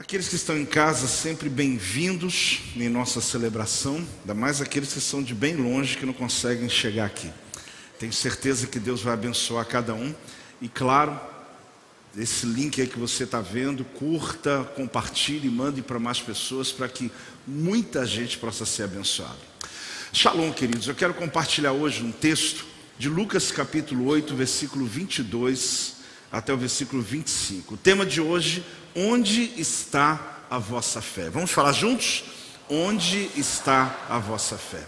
Aqueles que estão em casa, sempre bem-vindos em nossa celebração, ainda mais aqueles que são de bem longe, que não conseguem chegar aqui. Tenho certeza que Deus vai abençoar cada um. E claro, esse link aí que você está vendo, curta, compartilhe e mande para mais pessoas, para que muita gente possa ser abençoada. Shalom, queridos. Eu quero compartilhar hoje um texto de Lucas capítulo 8, versículo 22 até o versículo 25. O tema de hoje: onde está a vossa fé? Vamos falar juntos? Onde está a vossa fé?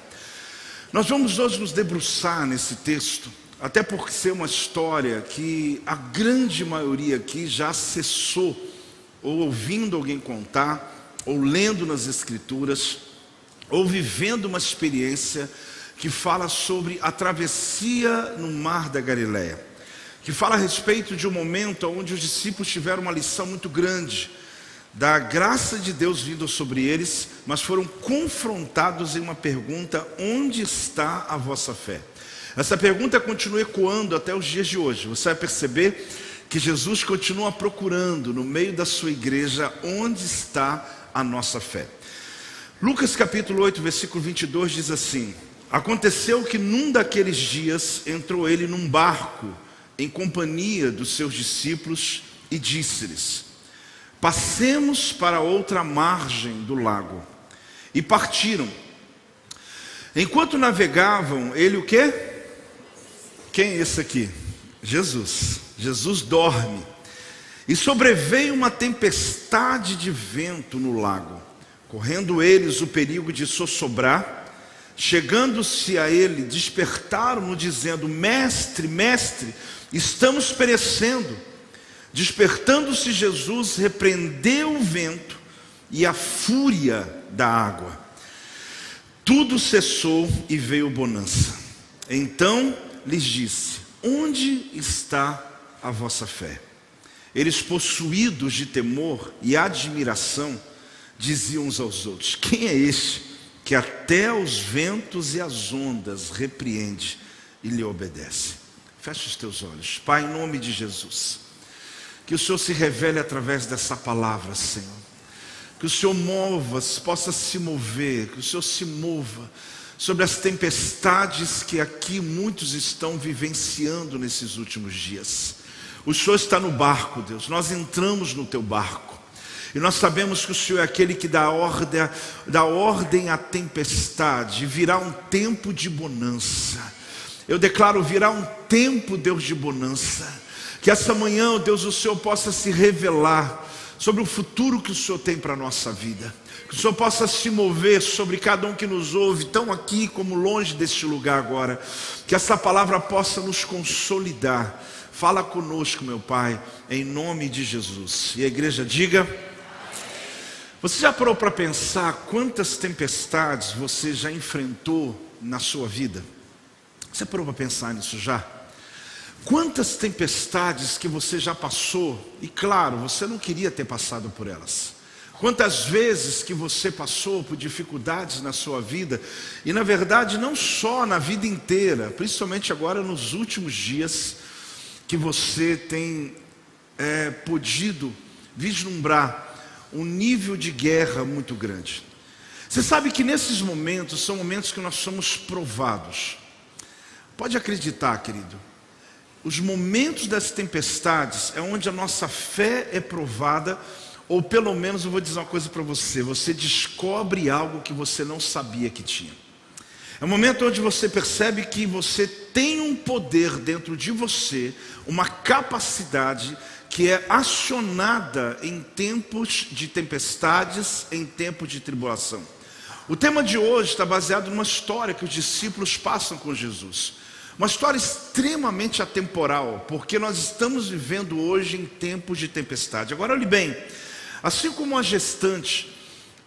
Nós vamos hoje nos debruçar nesse texto, até por ser uma história que a grande maioria aqui já acessou, ou ouvindo alguém contar, ou lendo nas escrituras, ou vivendo uma experiência que fala sobre a travessia no mar da Galileia, que fala a respeito de um momento onde os discípulos tiveram uma lição muito grande da graça de Deus vindo sobre eles, mas foram confrontados em uma pergunta: onde está a vossa fé? Essa pergunta continua ecoando até os dias de hoje. Você vai perceber que Jesus continua procurando no meio da sua igreja onde está a nossa fé. Lucas capítulo 8, versículo 22 diz assim: aconteceu que num daqueles dias entrou ele num barco em companhia dos seus discípulos e disse-lhes: passemos para outra margem do lago. E partiram. Enquanto navegavam, ele o quê? Quem é esse aqui? Jesus. Jesus dorme. E sobreveio uma tempestade de vento no lago, correndo eles o perigo de sossobrar. Chegando-se a ele, despertaram-no dizendo: mestre, mestre, estamos perecendo. Despertando-se Jesus, repreendeu o vento e a fúria da água. Tudo cessou e veio bonança. Então lhes disse: onde está a vossa fé? Eles, possuídos de temor e admiração, diziam uns aos outros: quem é este que até os ventos e as ondas repreende e lhe obedece? Feche os teus olhos. Pai, em nome de Jesus, que o Senhor se revele através dessa palavra, Senhor. Que o Senhor possa se mover, que o Senhor se mova sobre as tempestades que aqui muitos estão vivenciando nesses últimos dias. O Senhor está no barco, Deus. Nós entramos no teu barco. E nós sabemos que o Senhor é aquele que dá ordem à tempestade. Virá um tempo de bonança. Eu declaro: virá um tempo, Deus, de bonança. Que essa manhã, Deus, o Senhor possa se revelar sobre o futuro que o Senhor tem para a nossa vida. Que o Senhor possa se mover sobre cada um que nos ouve, tão aqui como longe deste lugar agora. Que essa palavra possa nos consolidar. Fala conosco, meu Pai, em nome de Jesus. E a igreja diga: você já parou para pensar quantas tempestades você já enfrentou na sua vida? Você parou para pensar nisso já? Quantas tempestades que você já passou, e claro, você não queria ter passado por elas. Quantas vezes que você passou por dificuldades na sua vida, e na verdade não só na vida inteira, principalmente agora nos últimos dias, que você tem podido vislumbrar um nível de guerra muito grande. Você sabe que nesses momentos são momentos que nós somos provados. Pode acreditar, querido, os momentos das tempestades é onde a nossa fé é provada, ou pelo menos eu vou dizer uma coisa para você: você descobre algo que você não sabia que tinha. É um momento onde você percebe que você tem um poder dentro de você, uma capacidade que é acionada em tempos de tempestades, em tempos de tribulação. O tema de hoje está baseado numa história que os discípulos passam com Jesus. Uma história extremamente atemporal, porque nós estamos vivendo hoje em tempos de tempestade. Agora olhe bem, assim como a gestante,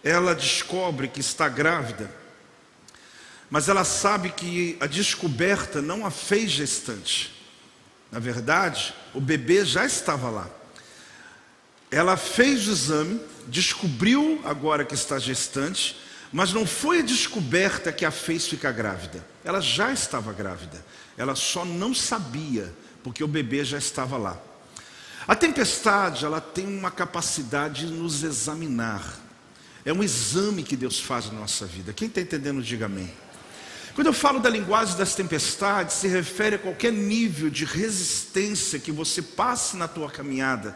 ela descobre que está grávida, mas ela sabe que a descoberta não a fez gestante. Na verdade, o bebê já estava lá. Ela fez o exame, descobriu agora que está gestante, mas não foi a descoberta que a fez ficar grávida. Ela já estava grávida. Ela só não sabia, porque o bebê já estava lá. A tempestade, ela tem uma capacidade de nos examinar. É um exame que Deus faz na nossa vida. Quem está entendendo, diga amém. Quando eu falo da linguagem das tempestades, se refere a qualquer nível de resistência que você passe na tua caminhada,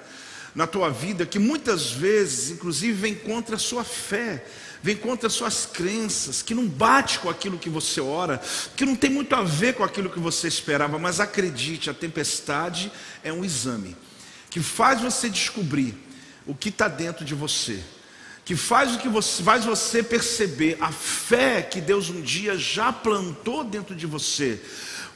na tua vida, que muitas vezes, inclusive, vem contra a sua fé, vem contra as suas crenças, que não bate com aquilo que você ora, que não tem muito a ver com aquilo que você esperava. Mas acredite, a tempestade é um exame que faz você descobrir o que está dentro de você, que faz você perceber a fé que Deus um dia já plantou dentro de você.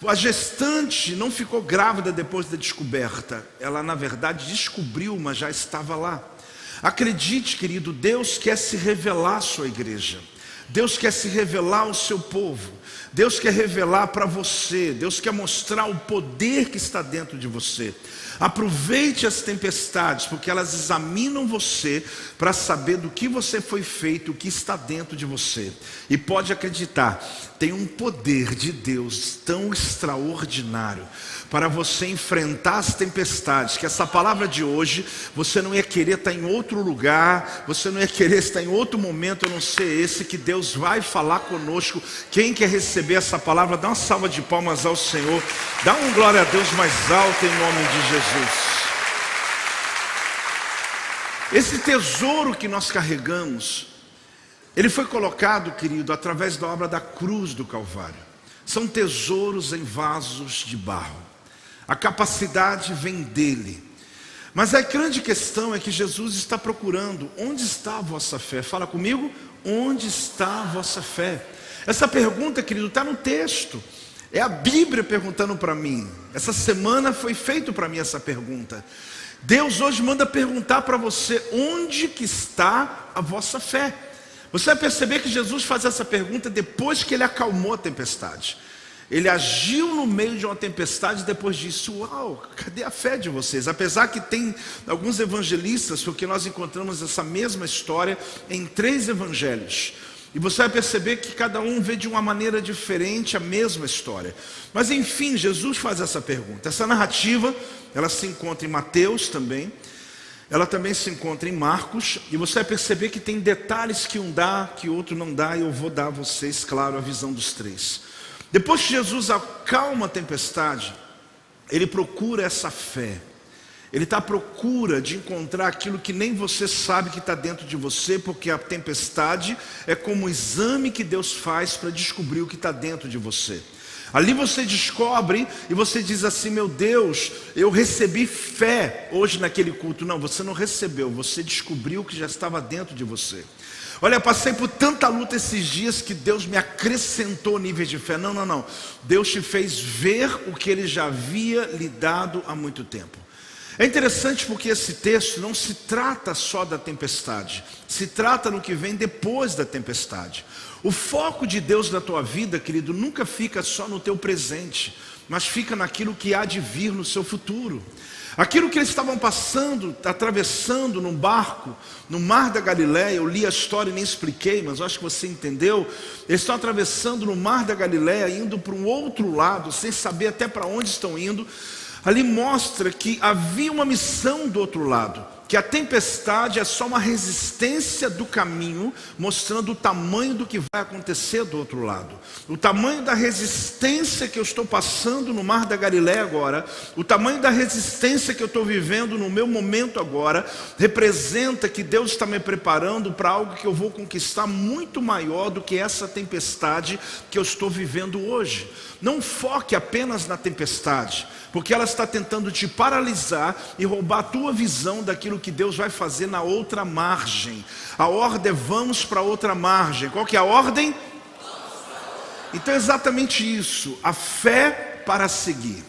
A gestante não ficou grávida depois da descoberta, ela na verdade descobriu, mas já estava lá. Acredite, querido, Deus quer se revelar à sua igreja, Deus quer se revelar ao seu povo, Deus quer revelar para você, Deus quer mostrar o poder que está dentro de você. Aproveite as tempestades, porque elas examinam você para saber do que você foi feito, o que está dentro de você. E pode acreditar, tem um poder de Deus tão extraordinário para você enfrentar as tempestades, que essa palavra de hoje, você não ia querer estar em outro lugar, você não ia querer estar em outro momento, a não ser esse, que Deus vai falar conosco. Quem quer receber essa palavra, dá uma salva de palmas ao Senhor, dá um glória a Deus mais alto em nome de Jesus. Esse tesouro que nós carregamos, ele foi colocado, querido, através da obra da cruz do Calvário. São tesouros em vasos de barro. A capacidade vem dele. Mas a grande questão é que Jesus está procurando: onde está a vossa fé? Fala comigo, onde está a vossa fé? Essa pergunta, querido, está no texto. É a Bíblia perguntando para mim. Essa semana foi feito para mim essa pergunta. Deus hoje manda perguntar para você: onde que está a vossa fé? Você vai perceber que Jesus faz essa pergunta depois que ele acalmou a tempestade. Ele agiu no meio de uma tempestade. Depois disso, uau, cadê a fé de vocês? Apesar que tem alguns evangelistas, porque nós encontramos essa mesma história em 3 evangelhos. E você vai perceber que cada um vê de uma maneira diferente a mesma história. Mas enfim, Jesus faz essa pergunta. Essa narrativa, ela se encontra em Mateus também. Ela também se encontra em Marcos. E você vai perceber que tem detalhes que um dá, que outro não dá. E eu vou dar a vocês, claro, a visão dos 3. Depois que Jesus acalma a tempestade, ele procura essa fé. Ele está à procura de encontrar aquilo que nem você sabe que está dentro de você, porque a tempestade é como um exame que Deus faz para descobrir o que está dentro de você. Ali você descobre e você diz assim: meu Deus, eu recebi fé hoje naquele culto. Não, você não recebeu, você descobriu o que já estava dentro de você. Olha, eu passei por tanta luta esses dias que Deus me acrescentou níveis de fé. Não. Deus te fez ver o que Ele já havia lhe dado há muito tempo. É interessante porque esse texto não se trata só da tempestade, se trata no que vem depois da tempestade. O foco de Deus na tua vida, querido, nunca fica só no teu presente, mas fica naquilo que há de vir no seu futuro. Aquilo que eles estavam passando, atravessando num barco, no mar da Galileia. Eu li a história e nem expliquei, mas eu acho que você entendeu. Eles estão atravessando no mar da Galileia, indo para um outro lado, sem saber até para onde estão indo. Ali mostra que havia uma missão do outro lado, que a tempestade é só uma resistência do caminho, mostrando o tamanho do que vai acontecer do outro lado. O tamanho da resistência que eu estou passando no mar da Galileia agora, o tamanho da resistência que eu estou vivendo no meu momento agora, representa que Deus está me preparando para algo que eu vou conquistar muito maior do que essa tempestade que eu estou vivendo hoje. Não foque apenas na tempestade, porque ela está tentando te paralisar e roubar a tua visão daquilo que Deus vai fazer na outra margem. A ordem é: vamos para outra margem. Qual que é a ordem? Então é exatamente isso, a fé para seguir.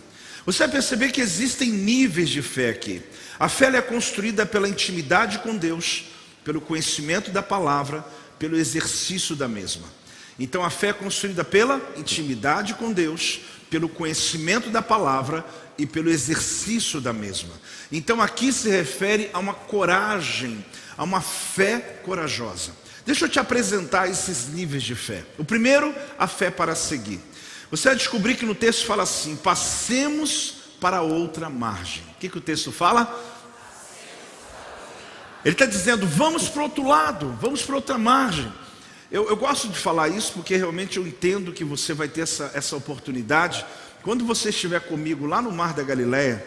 Você vai perceber que existem níveis de fé aqui. A fé é construída pela intimidade com Deus, pelo conhecimento da palavra, pelo exercício da mesma. Então a fé é construída pela intimidade com Deus, pelo conhecimento da palavra e pelo exercício da mesma. Então aqui se refere a uma coragem, a uma fé corajosa. Deixa eu te apresentar esses níveis de fé. O primeiro, a fé para seguir. Você vai descobrir que no texto fala assim: passemos para outra margem. O que o texto fala? Ele está dizendo, vamos para o outro lado, vamos para outra margem. Eu gosto de falar isso porque realmente eu entendo que você vai ter essa oportunidade quando você estiver comigo lá no Mar da Galileia,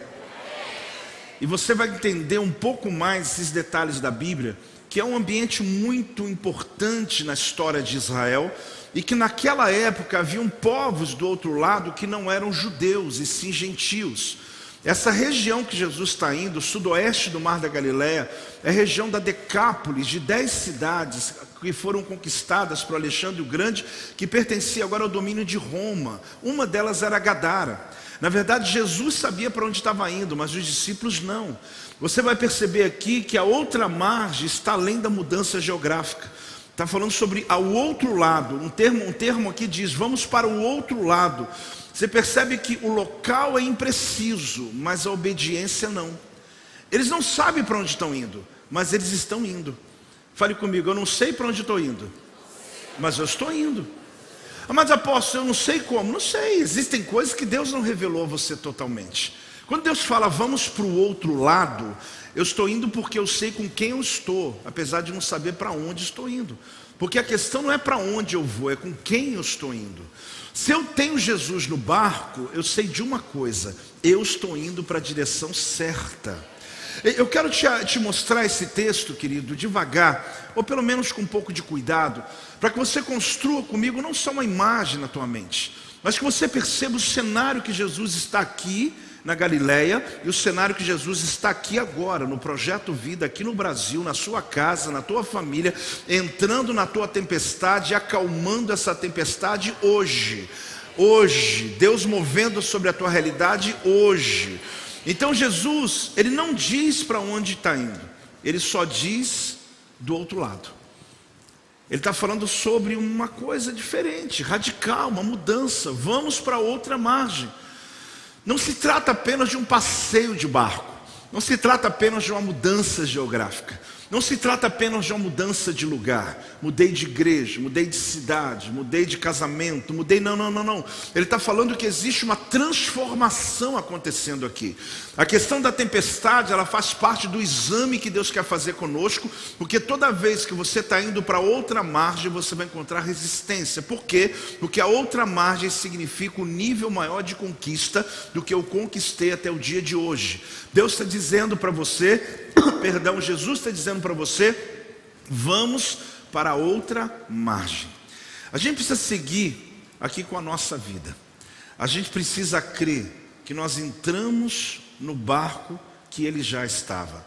e você vai entender um pouco mais esses detalhes da Bíblia, que é um ambiente muito importante na história de Israel, e que naquela época haviam povos do outro lado que não eram judeus e sim gentios. Essa região que Jesus está indo, o sudoeste do Mar da Galileia, é a região da Decápolis, de 10 cidades que foram conquistadas por Alexandre o Grande, que pertencia agora ao domínio de Roma. Uma delas era Gadara. Na verdade, Jesus sabia para onde estava indo, mas os discípulos não. Você vai perceber aqui que a outra margem está além da mudança geográfica. Está falando sobre ao outro lado. Um termo aqui diz, vamos para o outro lado. Você percebe que o local é impreciso, mas a obediência não. Eles não sabem para onde estão indo, mas eles estão indo. Fale comigo, eu não sei para onde estou indo, mas eu estou indo. Mas apóstolo, eu não sei como. Não sei, existem coisas que Deus não revelou a você totalmente. Quando Deus fala, vamos para o outro lado, eu estou indo porque eu sei com quem eu estou, apesar de não saber para onde estou indo. Porque a questão não é para onde eu vou, é com quem eu estou indo. Se eu tenho Jesus no barco, eu sei de uma coisa, eu estou indo para a direção certa. Eu quero te mostrar esse texto, querido, devagar, ou pelo menos com um pouco de cuidado, para que você construa comigo não só uma imagem na tua mente, mas que você perceba o cenário que Jesus está aqui na Galileia e o cenário que Jesus está aqui agora, no Projeto Vida, aqui no Brasil, na sua casa, na tua família, entrando na tua tempestade, acalmando essa tempestade hoje. Hoje, Deus movendo sobre a tua realidade hoje. Então Jesus, ele não diz para onde está indo, ele só diz do outro lado. Ele está falando sobre uma coisa diferente, radical, uma mudança. Vamos para outra margem. Não se trata apenas de um passeio de barco. Não se trata apenas de uma mudança geográfica. Não se trata apenas de uma mudança de lugar. Mudei de igreja, mudei de cidade, mudei de casamento, mudei... Não. Ele está falando que existe uma transformação acontecendo aqui. A questão da tempestade, ela faz parte do exame que Deus quer fazer conosco, porque toda vez que você está indo para outra margem, você vai encontrar resistência. Por quê? Porque a outra margem significa um nível maior de conquista do que eu conquistei até o dia de hoje. Deus está dizendo para você... Jesus está dizendo para você, vamos para outra margem. A gente precisa seguir aqui com a nossa vida. A gente precisa crer que nós entramos no barco que ele já estava.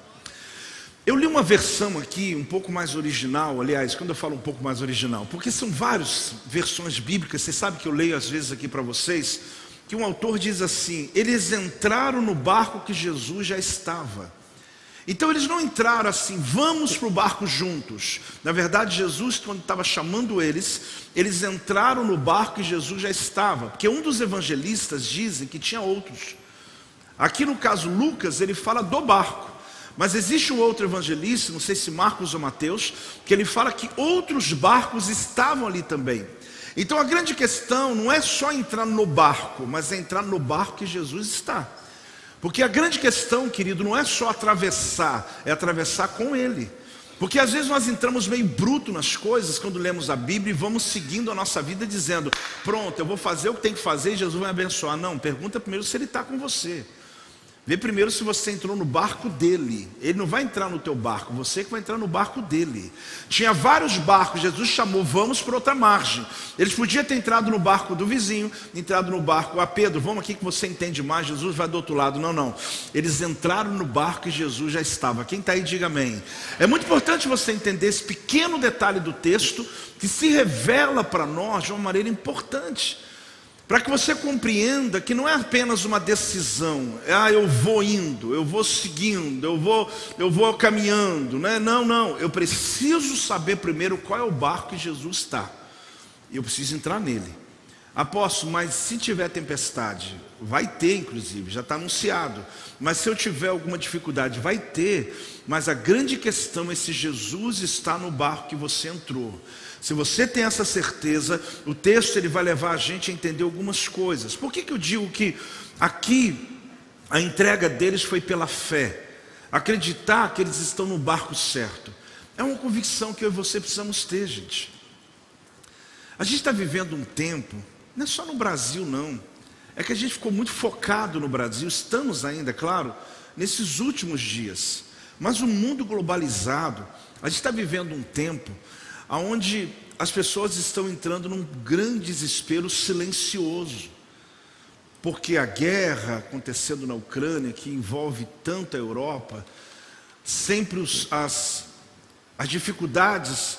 Eu li uma versão aqui um pouco mais original, aliás, quando eu falo um pouco mais original, porque são várias versões bíblicas, você sabe que eu leio às vezes aqui para vocês, que um autor diz assim, eles entraram no barco que Jesus já estava. Então eles não entraram assim, vamos para o barco juntos. Na verdade, Jesus, quando estava chamando eles entraram no barco que Jesus já estava. Porque um dos evangelistas dizem que tinha outros. Aqui no caso Lucas, ele fala do barco. Mas existe um outro evangelista, não sei se Marcos ou Mateus, que ele fala que outros barcos estavam ali também. Então a grande questão não é só entrar no barco, mas é entrar no barco que Jesus está. Porque a grande questão, querido, não é só atravessar, é atravessar com Ele. Porque às vezes nós entramos meio bruto nas coisas quando lemos a Bíblia e vamos seguindo a nossa vida dizendo, pronto, eu vou fazer o que tem que fazer e Jesus vai abençoar. Não, pergunta primeiro se Ele está com você. Vê primeiro se você entrou no barco dele. Ele não vai entrar no teu barco, você que vai entrar no barco dele. Tinha vários barcos, Jesus chamou, vamos para outra margem. Eles podiam ter entrado no barco do vizinho, entrado no barco, Pedro, vamos aqui que você entende mais, Jesus vai do outro lado. Não. Eles entraram no barco e Jesus já estava. Quem está aí, diga amém. É muito importante você entender esse pequeno detalhe do texto, que se revela para nós de uma maneira importante. Para que você compreenda que não é apenas uma decisão, eu vou indo, eu vou seguindo, eu vou caminhando, né? Não, eu preciso saber primeiro qual é o barco que Jesus está, eu preciso entrar nele. Apóstolo, mas se tiver tempestade, vai ter inclusive, já está anunciado, mas se eu tiver alguma dificuldade, vai ter, mas a grande questão é se Jesus está no barco que você entrou. Se você tem essa certeza, o texto ele vai levar a gente a entender algumas coisas. Por que eu digo que aqui a entrega deles foi pela fé? acreditar que eles estão no barco certo. É uma convicção que eu e você precisamos ter, gente. A gente está vivendo um tempo, não é só no Brasil não, é que a gente ficou muito focado no Brasil, estamos ainda, claro, nesses últimos dias. Mas o mundo globalizado, a gente está vivendo um tempo onde as pessoas estão entrando num grande desespero silencioso. Porque a guerra acontecendo na Ucrânia, que envolve tanto a Europa, sempre as dificuldades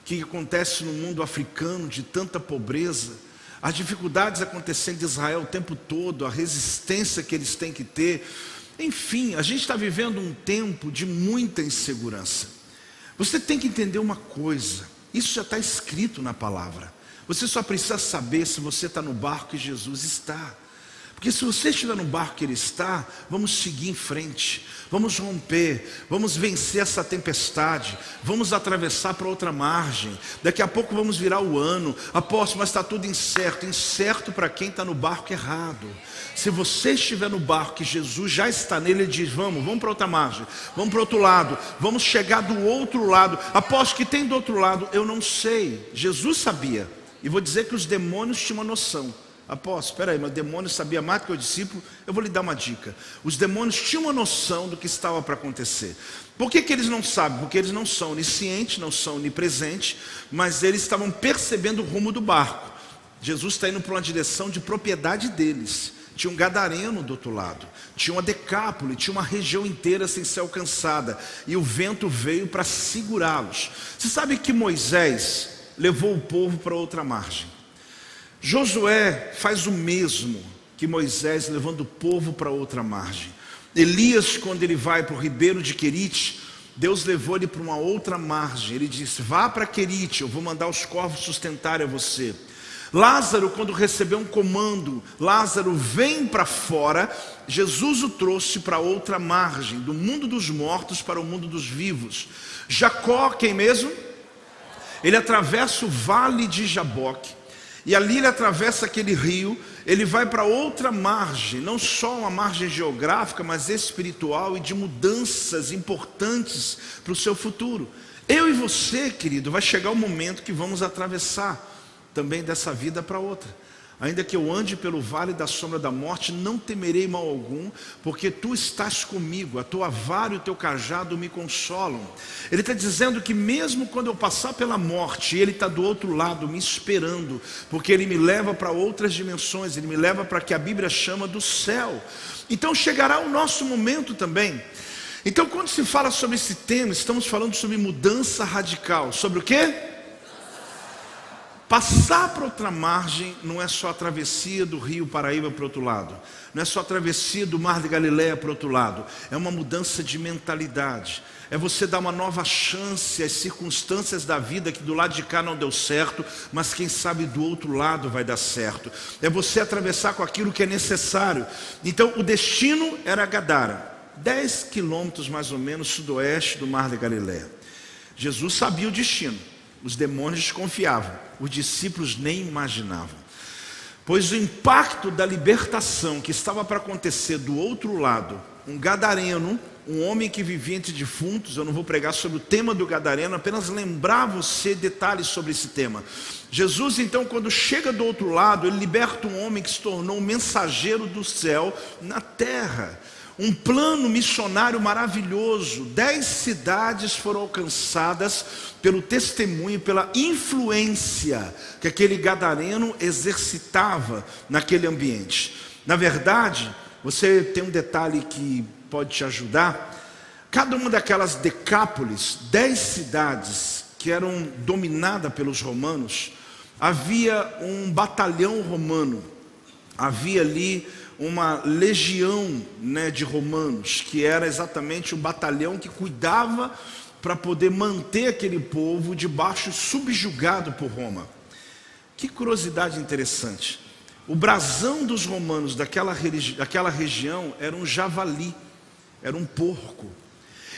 que acontecem no mundo africano, de tanta pobreza, as dificuldades acontecendo em Israel o tempo todo, a resistência que eles têm que ter. Enfim, a gente está vivendo um tempo de muita insegurança. Você tem que entender uma coisa, isso já está escrito na palavra. Você só precisa saber se você está no barco que Jesus está. Porque se você estiver no barco que Ele está, vamos seguir em frente, vamos romper, vamos vencer essa tempestade, vamos atravessar para outra margem. Daqui a pouco vamos virar o ano. Apóstolo, mas está tudo incerto. Incerto para quem está no barco errado. Se você estiver no barco que Jesus já está nele, Ele diz, vamos para outra margem, vamos para outro lado, vamos chegar do outro lado. Apóstolo, que tem do outro lado? Eu não sei. Jesus sabia. E vou dizer que os demônios tinham uma noção. Apóstolo, espera aí, mas o demônio sabia mais do que o discípulo. Eu vou lhe dar uma dica. Os demônios tinham uma noção do que estava para acontecer. Por que eles não sabem? Porque eles não são oniscientes, não são onipresentes, mas eles estavam percebendo o rumo do barco. Jesus está indo para uma direção de propriedade deles. Tinha um gadareno do outro lado, tinha uma decápole, tinha uma região inteira sem ser alcançada, e o vento veio para segurá-los. Você sabe que Moisés levou o povo para outra margem. Josué faz o mesmo que Moisés, levando o povo para outra margem. Elias, quando ele vai para o ribeiro de Querite, Deus levou ele para uma outra margem. Ele disse, vá para Querite, eu vou mandar os corvos sustentarem a você. Lázaro, quando recebeu um comando, Lázaro vem para fora, Jesus o trouxe para outra margem, do mundo dos mortos para o mundo dos vivos. Jacó, quem mesmo? Ele atravessa o vale de Jaboque. E ali ele atravessa aquele rio, ele vai para outra margem, não só uma margem geográfica, mas espiritual e de mudanças importantes para o seu futuro. Eu e você, querido, vai chegar o momento que vamos atravessar também dessa vida para outra. Ainda que eu ande pelo vale da sombra da morte, não temerei mal algum, porque tu estás comigo, a tua vara e o teu cajado me consolam. Ele está dizendo que mesmo quando eu passar pela morte, Ele está do outro lado me esperando, porque Ele me leva para outras dimensões, Ele me leva para que a Bíblia chama do céu. Então chegará o nosso momento também. Então quando se fala sobre esse tema, estamos falando sobre mudança radical. Sobre o quê? Passar para outra margem não é só a travessia do rio Paraíba para o outro lado. Não é só a travessia do mar de Galileia para o outro lado. É uma mudança de mentalidade. É você dar uma nova chance às circunstâncias da vida que do lado de cá não deu certo, mas quem sabe do outro lado vai dar certo. É você atravessar com aquilo que é necessário. Então o destino era Gadara, 10 quilômetros mais ou menos sudoeste do mar de Galileia. Jesus sabia o destino. Os demônios desconfiavam, os discípulos nem imaginavam. Pois o impacto da libertação que estava para acontecer do outro lado, um gadareno, um homem que vivia entre defuntos, eu não vou pregar sobre o tema do gadareno, apenas lembrar você detalhes sobre esse tema. Jesus então, quando chega do outro lado, ele liberta um homem que se tornou um mensageiro do céu na terra. Um plano missionário maravilhoso. 10 cidades foram alcançadas pelo testemunho, pela influência que aquele gadareno exercitava naquele ambiente. Na verdade, você tem um detalhe que pode te ajudar. Cada uma daquelas decápolis, 10 cidades que eram dominadas pelos romanos, havia um batalhão romano. Havia ali uma legião, de romanos, que era exatamente o batalhão que cuidava para poder manter aquele povo debaixo, subjugado por Roma. Que curiosidade interessante. O brasão dos romanos daquela região era um javali, era um porco.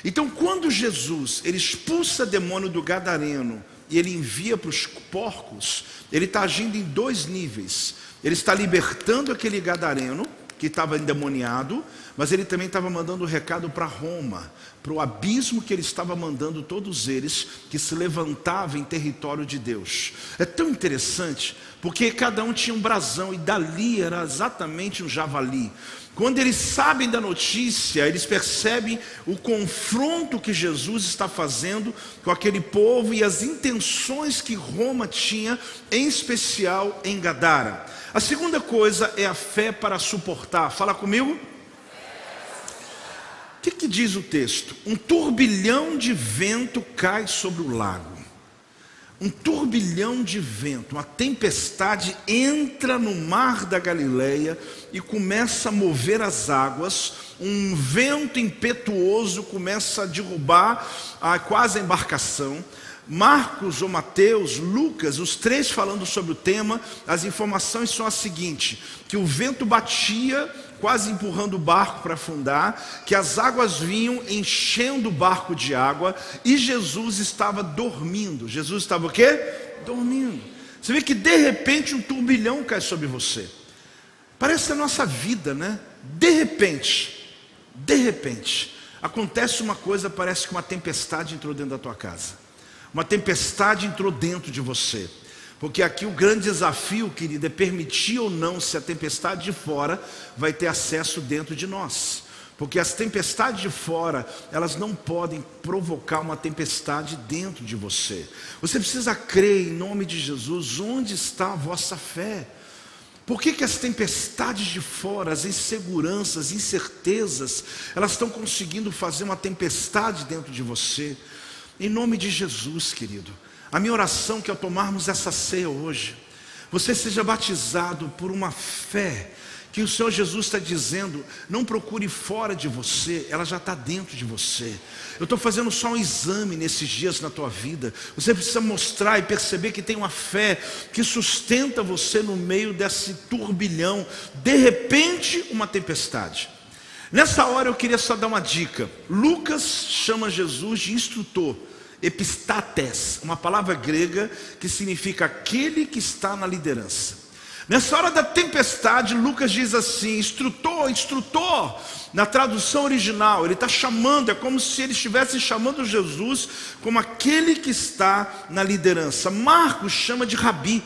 Então quando Jesus ele expulsa demônio do gadareno e ele envia para os porcos, ele está agindo em 2 níveis. Ele está libertando aquele gadareno que estava endemoniado, mas ele também estava mandando um recado para Roma, para o abismo que ele estava mandando todos eles que se levantavam em território de Deus. É tão interessante, porque cada um tinha um brasão, e dali era exatamente um javali. Quando eles sabem da notícia, eles percebem o confronto que Jesus está fazendo com aquele povo e as intenções que Roma tinha, em especial em Gadara. A segunda coisa é a fé para suportar. Fala comigo. O que diz o texto? Um turbilhão de vento cai sobre o lago. Um turbilhão de vento, uma tempestade entra no mar da Galileia e começa a mover as águas. Um vento impetuoso começa a derrubar quase a embarcação. Marcos ou Mateus, Lucas, os três falando sobre o tema, as informações são as seguintes: que o vento batia, quase empurrando o barco para afundar, que as águas vinham enchendo o barco de água, e Jesus estava dormindo. Jesus estava o quê? Dormindo. Você vê que de repente um turbilhão cai sobre você. Parece a nossa vida, né? De repente, acontece uma coisa, parece que uma tempestade entrou dentro da tua casa. Uma tempestade entrou dentro de você. Porque aqui o grande desafio, querido, é permitir ou não se a tempestade de fora vai ter acesso dentro de nós. Porque as tempestades de fora, elas não podem provocar uma tempestade dentro de você. Você precisa crer em nome de Jesus. Onde está a vossa fé? Por que as tempestades de fora, as inseguranças, incertezas, elas estão conseguindo fazer uma tempestade dentro de você? Em nome de Jesus, querido, a minha oração é que ao tomarmos essa ceia hoje, você seja batizado por uma fé que o Senhor Jesus está dizendo: não procure fora de você, ela já está dentro de você. Eu estou fazendo só um exame nesses dias na tua vida. Você precisa mostrar e perceber que tem uma fé que sustenta você no meio desse turbilhão. De repente, uma tempestade. Nessa hora eu queria só dar uma dica. Lucas chama Jesus de instrutor, epistates, uma palavra grega que significa aquele que está na liderança. Nessa hora da tempestade, Lucas diz assim: instrutor, instrutor. Na tradução original, ele está chamando, é como se ele estivesse chamando Jesus como aquele que está na liderança. Marcos chama de rabi,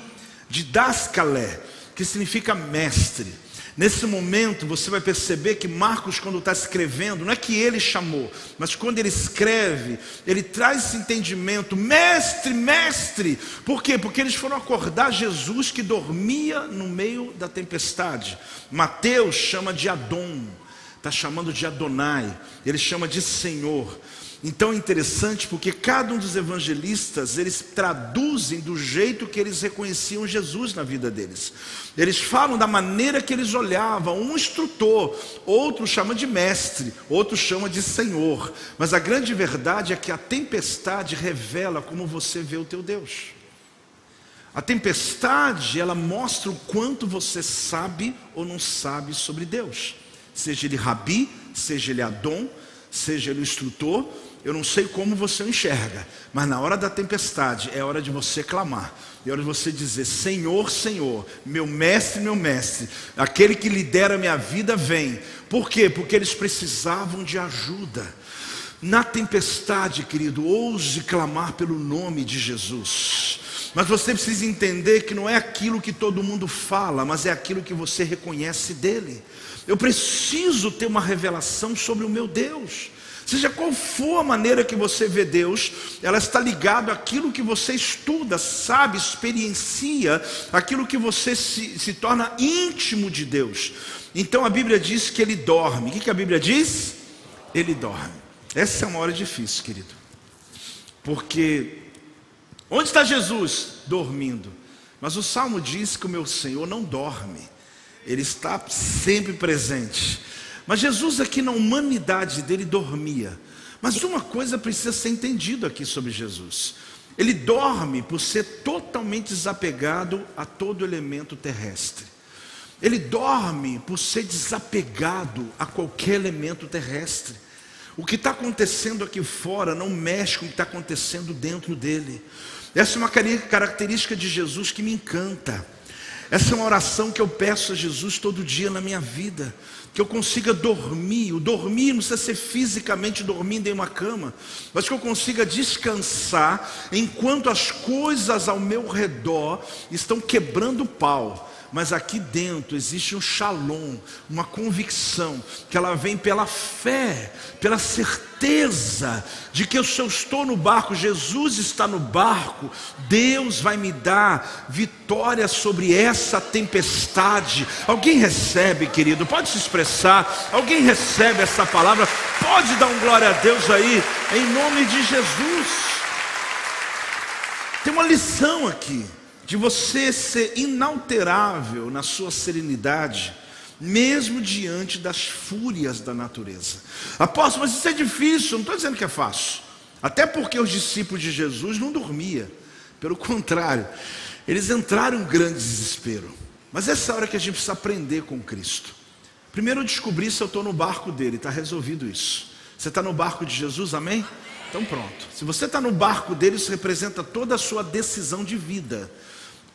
de daskalé, que significa mestre. Nesse momento você vai perceber que Marcos, quando está escrevendo, não é que ele chamou, mas quando ele escreve, ele traz esse entendimento: mestre, mestre. Por quê? Porque eles foram acordar Jesus que dormia no meio da tempestade. Mateus chama de Adon, está chamando de Adonai, ele chama de Senhor. Então é interessante porque cada um dos evangelistas, eles traduzem do jeito que eles reconheciam Jesus na vida deles. Eles falam da maneira que eles olhavam. Um instrutor, outro chama de mestre, outro chama de Senhor. Mas a grande verdade é que a tempestade revela como você vê o teu Deus. A tempestade, ela mostra o quanto você sabe ou não sabe sobre Deus. Seja ele rabi, seja ele Adon, seja ele o instrutor. Eu não sei como você o enxerga, mas na hora da tempestade é hora de você clamar. É hora de você dizer: Senhor, Senhor, meu mestre, aquele que lidera a minha vida vem. Por quê? Porque eles precisavam de ajuda. Na tempestade, querido, ouse clamar pelo nome de Jesus. Mas você precisa entender que não é aquilo que todo mundo fala, mas é aquilo que você reconhece dele. Eu preciso ter uma revelação sobre o meu Deus. Seja qual for a maneira que você vê Deus, ela está ligada àquilo que você estuda, sabe, experiencia, aquilo que você se torna íntimo de Deus. Então a Bíblia diz que ele dorme. O que a Bíblia diz? Ele dorme. Essa é uma hora difícil, querido. Porque onde está Jesus? Dormindo. Mas o Salmo diz que o meu Senhor não dorme. Ele está sempre presente. Mas Jesus aqui na humanidade dele dormia. Mas uma coisa precisa ser entendida aqui sobre Jesus. Ele dorme por ser totalmente desapegado a todo elemento terrestre. Ele dorme por ser desapegado a qualquer elemento terrestre. O que está acontecendo aqui fora não mexe com o que está acontecendo dentro dele. Essa é uma característica de Jesus que me encanta. Essa é uma oração que eu peço a Jesus todo dia na minha vida, que eu consiga dormir. O dormir não precisa ser fisicamente dormindo em uma cama, mas que eu consiga descansar enquanto as coisas ao meu redor estão quebrando o pau. Mas aqui dentro existe um shalom, uma convicção, que ela vem pela fé, pela certeza de que se eu estou no barco, Jesus está no barco, Deus vai me dar vitória sobre essa tempestade. Alguém recebe, querido? Pode se expressar. Alguém recebe essa palavra? Pode dar um glória a Deus aí, em nome de Jesus. Tem uma lição aqui, de você ser inalterável na sua serenidade, mesmo diante das fúrias da natureza. Apóstolo, mas isso é difícil. Não estou dizendo que é fácil, até porque os discípulos de Jesus não dormiam, pelo contrário, eles entraram em grande desespero. Mas essa é a hora que a gente precisa aprender com Cristo. Primeiro eu descobri se eu estou no barco dele, está resolvido isso. Você está no barco de Jesus, amém? Então pronto, se você está no barco dele, isso representa toda a sua decisão de vida.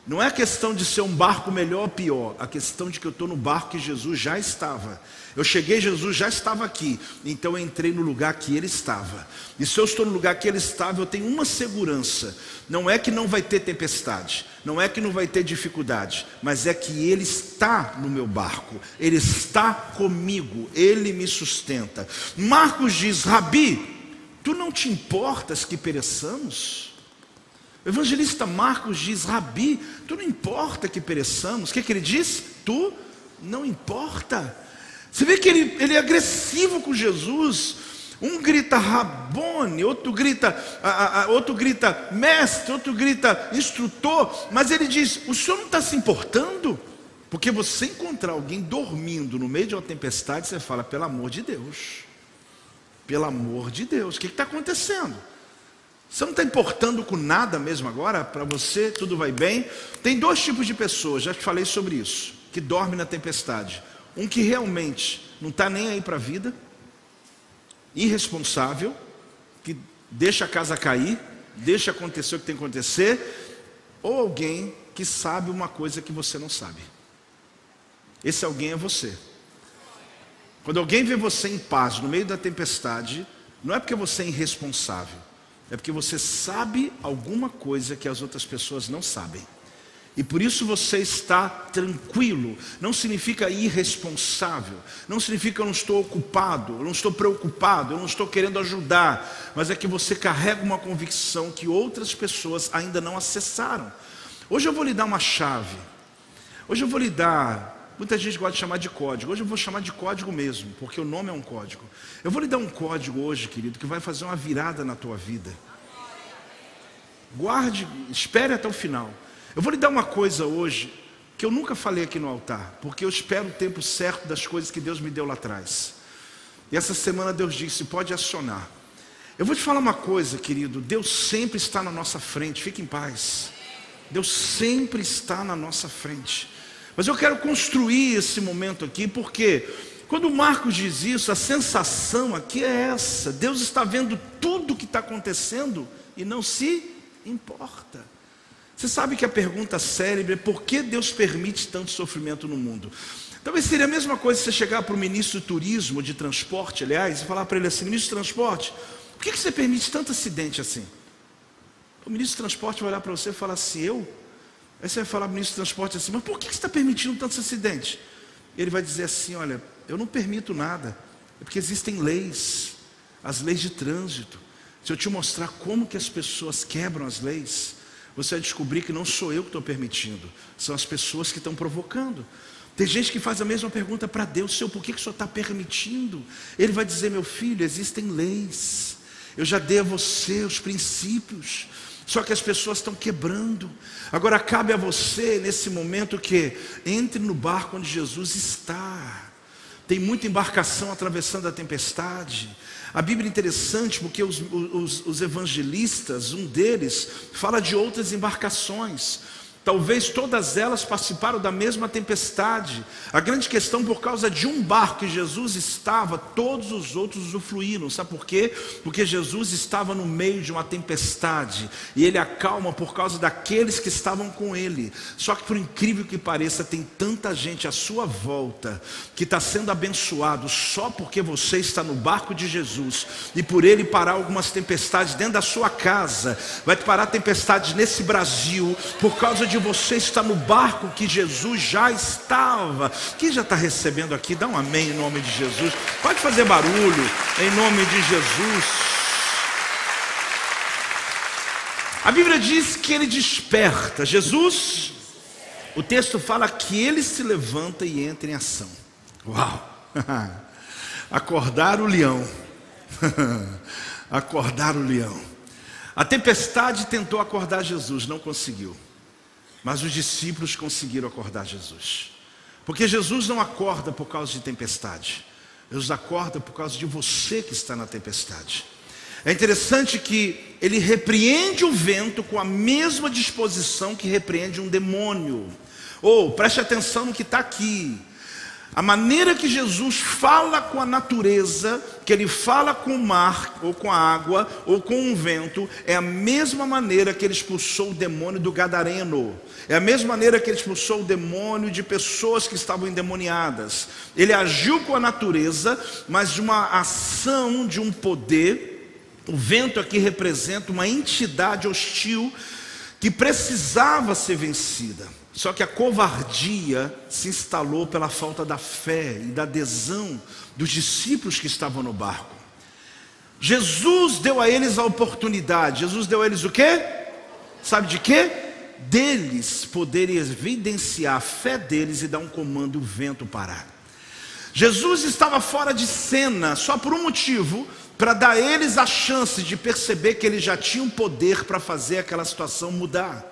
Não é a questão de ser um barco melhor ou pior, a questão de que eu estou no barco que Jesus já estava. Eu cheguei, Jesus já estava aqui, então eu entrei no lugar que Ele estava. E se eu estou no lugar que Ele estava, eu tenho uma segurança: não é que não vai ter tempestade, não é que não vai ter dificuldade, mas é que Ele está no meu barco, Ele está comigo, Ele me sustenta. Marcos diz: Rabi, tu não te importas que pereçamos? O evangelista Marcos diz: Rabi, tu não importa que pereçamos. O que ele diz? Tu não importa. Você vê que ele é agressivo com Jesus. Um grita Rabone, outro grita mestre, outro grita instrutor. Mas ele diz: o senhor não está se importando? Porque você encontrar alguém dormindo no meio de uma tempestade, você fala: pelo amor de Deus, pelo amor de Deus, o que está acontecendo? Você não está importando com nada mesmo agora? Para você tudo vai bem? Tem dois tipos de pessoas, já te falei sobre isso, que dormem na tempestade. Um que realmente não está nem aí para a vida, irresponsável, que deixa a casa cair, deixa acontecer o que tem que acontecer. Ou alguém que sabe uma coisa que você não sabe. Esse alguém é você. Quando alguém vê você em paz no meio da tempestade, não é porque você é irresponsável, é porque você sabe alguma coisa que as outras pessoas não sabem. E por isso você está tranquilo. Não significa irresponsável, não significa que eu não estou ocupado, eu não estou preocupado, eu não estou querendo ajudar, mas é que você carrega uma convicção que outras pessoas ainda não acessaram. Hoje eu vou lhe dar uma chave. Hoje eu vou lhe dar, muita gente gosta de chamar de código, hoje eu vou chamar de código mesmo, porque o nome é um código. Eu vou lhe dar um código hoje, querido, que vai fazer uma virada na tua vida. Guarde, espere até o final. Eu vou lhe dar uma coisa hoje que eu nunca falei aqui no altar, porque eu espero o tempo certo das coisas que Deus me deu lá atrás. E essa semana Deus disse: pode acionar. Eu vou te falar uma coisa, querido, Deus sempre está na nossa frente, fique em paz. Deus sempre está na nossa frente. Mas eu quero construir esse momento aqui, porque quando o Marcos diz isso, a sensação aqui é essa: Deus está vendo tudo o que está acontecendo e não se importa. Você sabe que a pergunta célebre é: por que Deus permite tanto sofrimento no mundo? Talvez seria a mesma coisa se você chegar para o ministro de turismo, de transporte, aliás, e falar para ele assim: ministro de transporte, por que você permite tanto acidente assim? O ministro de transporte vai olhar para você e falar assim: eu? Aí você vai falar para o ministro de transporte assim: mas por que você está permitindo tantos acidentes? Ele vai dizer assim: olha, eu não permito nada, é porque existem leis, as leis de trânsito. Se eu te mostrar como que as pessoas quebram as leis, você vai descobrir que não sou eu que estou permitindo, são as pessoas que estão provocando. Tem gente que faz a mesma pergunta para Deus: Senhor, por que o Senhor está permitindo? Ele vai dizer: meu filho, existem leis, eu já dei a você os princípios, só que as pessoas estão quebrando. Agora cabe a você nesse momento que entre no barco onde Jesus está. Tem muita embarcação atravessando a tempestade. A Bíblia é interessante porque os evangelistas, um deles, fala de outras embarcações. Talvez todas elas participaram da mesma tempestade. A grande questão, por causa de um barco que Jesus estava, todos os outros usufruíram. Sabe por quê? Porque Jesus estava no meio de uma tempestade, e Ele acalma por causa daqueles que estavam com Ele. Só que, por incrível que pareça, tem tanta gente à sua volta que está sendo abençoado só porque você está no barco de Jesus. E por Ele parar algumas tempestades dentro da sua casa, vai parar tempestades nesse Brasil, por causa de você estar no barco que Jesus já estava. Quem já está recebendo aqui, dá um amém em nome de Jesus. Pode fazer barulho em nome de Jesus. A Bíblia diz que Ele desperta. Jesus, o texto fala que Ele se levanta e entra em ação. Uau! Acordar o leão. Acordar o leão. A tempestade tentou acordar Jesus, não conseguiu. Mas os discípulos conseguiram acordar Jesus. Porque Jesus não acorda por causa de tempestade. Jesus acorda por causa de você que está na tempestade. É interessante que Ele repreende o vento com a mesma disposição que repreende um demônio. Preste atenção no que está aqui. A maneira que Jesus fala com a natureza, que Ele fala com o mar, ou com a água, ou com o vento, é a mesma maneira que Ele expulsou o demônio do gadareno. É a mesma maneira que Ele expulsou o demônio de pessoas que estavam endemoniadas. Ele agiu com a natureza, mas de uma ação, de um poder. O vento aqui representa uma entidade hostil que precisava ser vencida. Só que a covardia se instalou pela falta da fé e da adesão dos discípulos que estavam no barco. Jesus deu a eles a oportunidade. Jesus deu a eles o quê? Sabe de quê? Deles poderem evidenciar a fé deles e dar um comando e o vento parar. Jesus estava fora de cena só por um motivo, para dar a eles a chance de perceber que eles já tinham poder para fazer aquela situação mudar.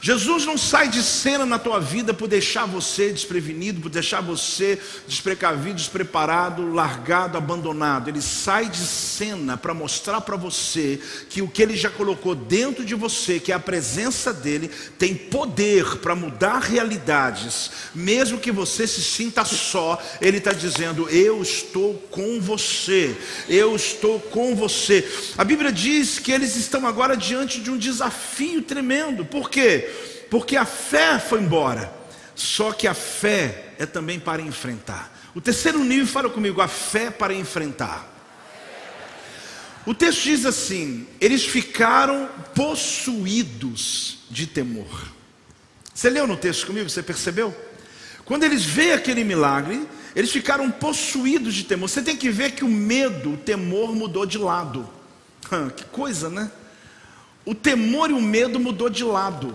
Jesus não sai de cena na tua vida por deixar você desprevenido, por deixar você desprecavido, despreparado, largado, abandonado. Ele sai de cena para mostrar para você que o que Ele já colocou dentro de você, que é a presença dEle, tem poder para mudar realidades. Mesmo que você se sinta só, Ele está dizendo: eu estou com você, eu estou com você. A Bíblia diz que eles estão agora diante de um desafio tremendo. Por quê? Porque a fé foi embora. Só que a fé é também para enfrentar. O terceiro nível, fala comigo: a fé para enfrentar. O texto diz assim: eles ficaram possuídos de temor. Você leu no texto comigo? Você percebeu? Quando eles veem aquele milagre, eles ficaram possuídos de temor. Você tem que ver que o medo, o temor mudou de lado. Que coisa, né? O temor e o medo mudou de lado.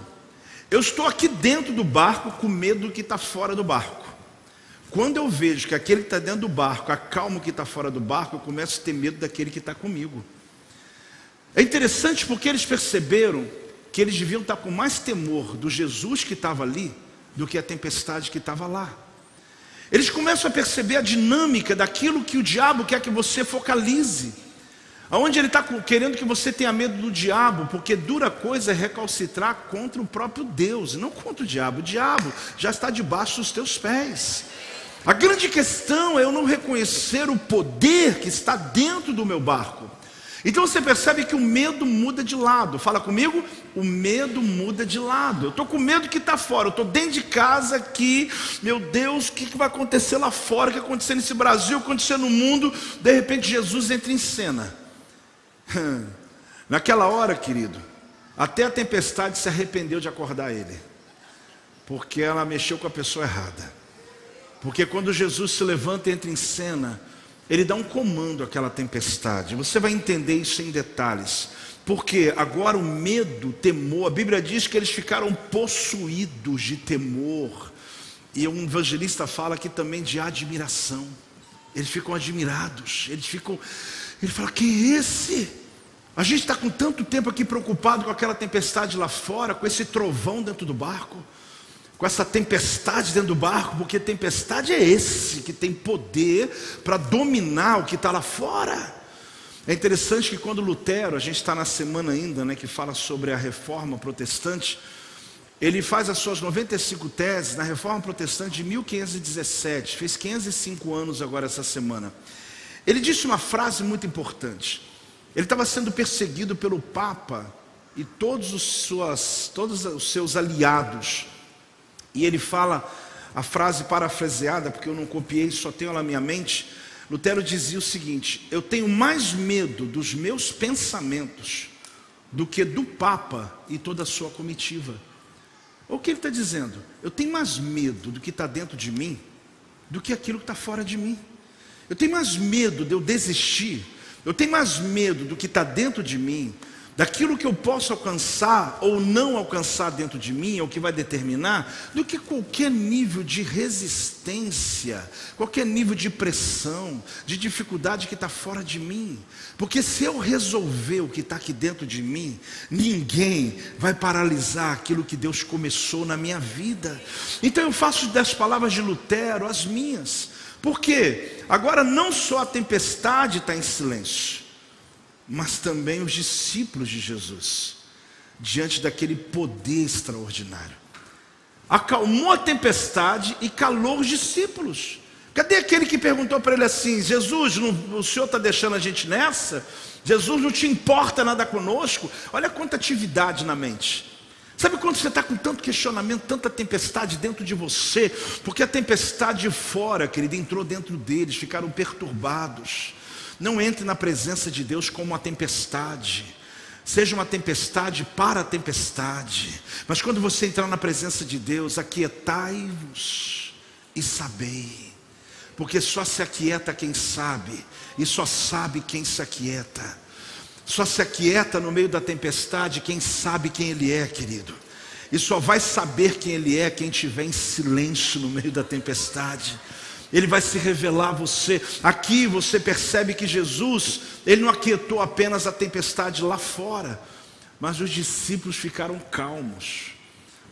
Eu estou aqui dentro do barco com medo do que está fora do barco. Quando eu vejo que aquele que está dentro do barco acalma o que está fora do barco, eu começo a ter medo daquele que está comigo. É interessante porque eles perceberam que eles deviam estar com mais temor do Jesus que estava ali do que a tempestade que estava lá. Eles começam a perceber a dinâmica daquilo que o diabo quer que você focalize. Aonde ele está querendo que você tenha medo do diabo, porque dura coisa é recalcitrar contra o próprio Deus, não contra o diabo. O diabo já está debaixo dos teus pés. A grande questão é eu não reconhecer o poder que está dentro do meu barco. Então você percebe que o medo muda de lado. Fala comigo, o medo muda de lado. Eu estou com medo que está fora, eu estou dentro de casa aqui, meu Deus, o que vai acontecer lá fora, o que vai acontecer nesse Brasil, o que vai acontecer no mundo. De repente Jesus entra em cena. Naquela hora, querido, até a tempestade se arrependeu de acordar ele, porque ela mexeu com a pessoa errada. Porque quando Jesus se levanta e entra em cena, Ele dá um comando àquela tempestade. Você vai entender isso em detalhes. Porque agora o medo, o temor, a Bíblia diz que eles ficaram possuídos de temor. E um evangelista fala aqui também de admiração. Eles ficam admirados, ele fala: quem é esse? A gente está com tanto tempo aqui preocupado com aquela tempestade lá fora, com esse trovão dentro do barco, com essa tempestade dentro do barco, porque tempestade é esse que tem poder para dominar o que está lá fora. É interessante que quando Lutero, a gente está na semana ainda, né, que fala sobre a reforma protestante, Ele faz as suas 95 teses na Reforma Protestante de 1517, fez 505 anos agora essa semana. Ele disse uma frase muito importante. Ele estava sendo perseguido pelo Papa e todos os seus aliados. E ele fala a frase parafraseada, porque eu não copiei, só tenho ela na minha mente. Lutero dizia o seguinte: eu tenho mais medo dos meus pensamentos do que do Papa e toda a sua comitiva. O que ele está dizendo? Eu tenho mais medo do que está dentro de mim do que aquilo que está fora de mim. Eu tenho mais medo de eu desistir. Eu tenho mais medo do que está dentro de mim, daquilo que eu posso alcançar ou não alcançar dentro de mim, é o que vai determinar, do que qualquer nível de resistência, qualquer nível de pressão, de dificuldade que está fora de mim. Porque se eu resolver o que está aqui dentro de mim, ninguém vai paralisar aquilo que Deus começou na minha vida. Então eu faço das palavras de Lutero as minhas. Por quê? Agora não só a tempestade está em silêncio, mas também os discípulos de Jesus, diante daquele poder extraordinário. Acalmou a tempestade e calou os discípulos. Cadê aquele que perguntou para ele assim: Jesus, o Senhor está deixando a gente nessa? Jesus, não te importa nada conosco? Olha quanta atividade na mente. Sabe quando você está com tanto questionamento, tanta tempestade dentro de você? Porque a tempestade de fora, querido, entrou dentro deles, ficaram perturbados. Não entre na presença de Deus como uma tempestade. Seja uma tempestade para a tempestade. Mas quando você entrar na presença de Deus, aquietai-vos e sabei. Porque só se aquieta quem sabe, e só sabe quem se aquieta. Só se aquieta no meio da tempestade quem sabe quem Ele é, querido. E só vai saber quem Ele é quem estiver em silêncio no meio da tempestade. Ele vai se revelar a você. Aqui você percebe que Jesus, Ele não aquietou apenas a tempestade lá fora, mas os discípulos ficaram calmos.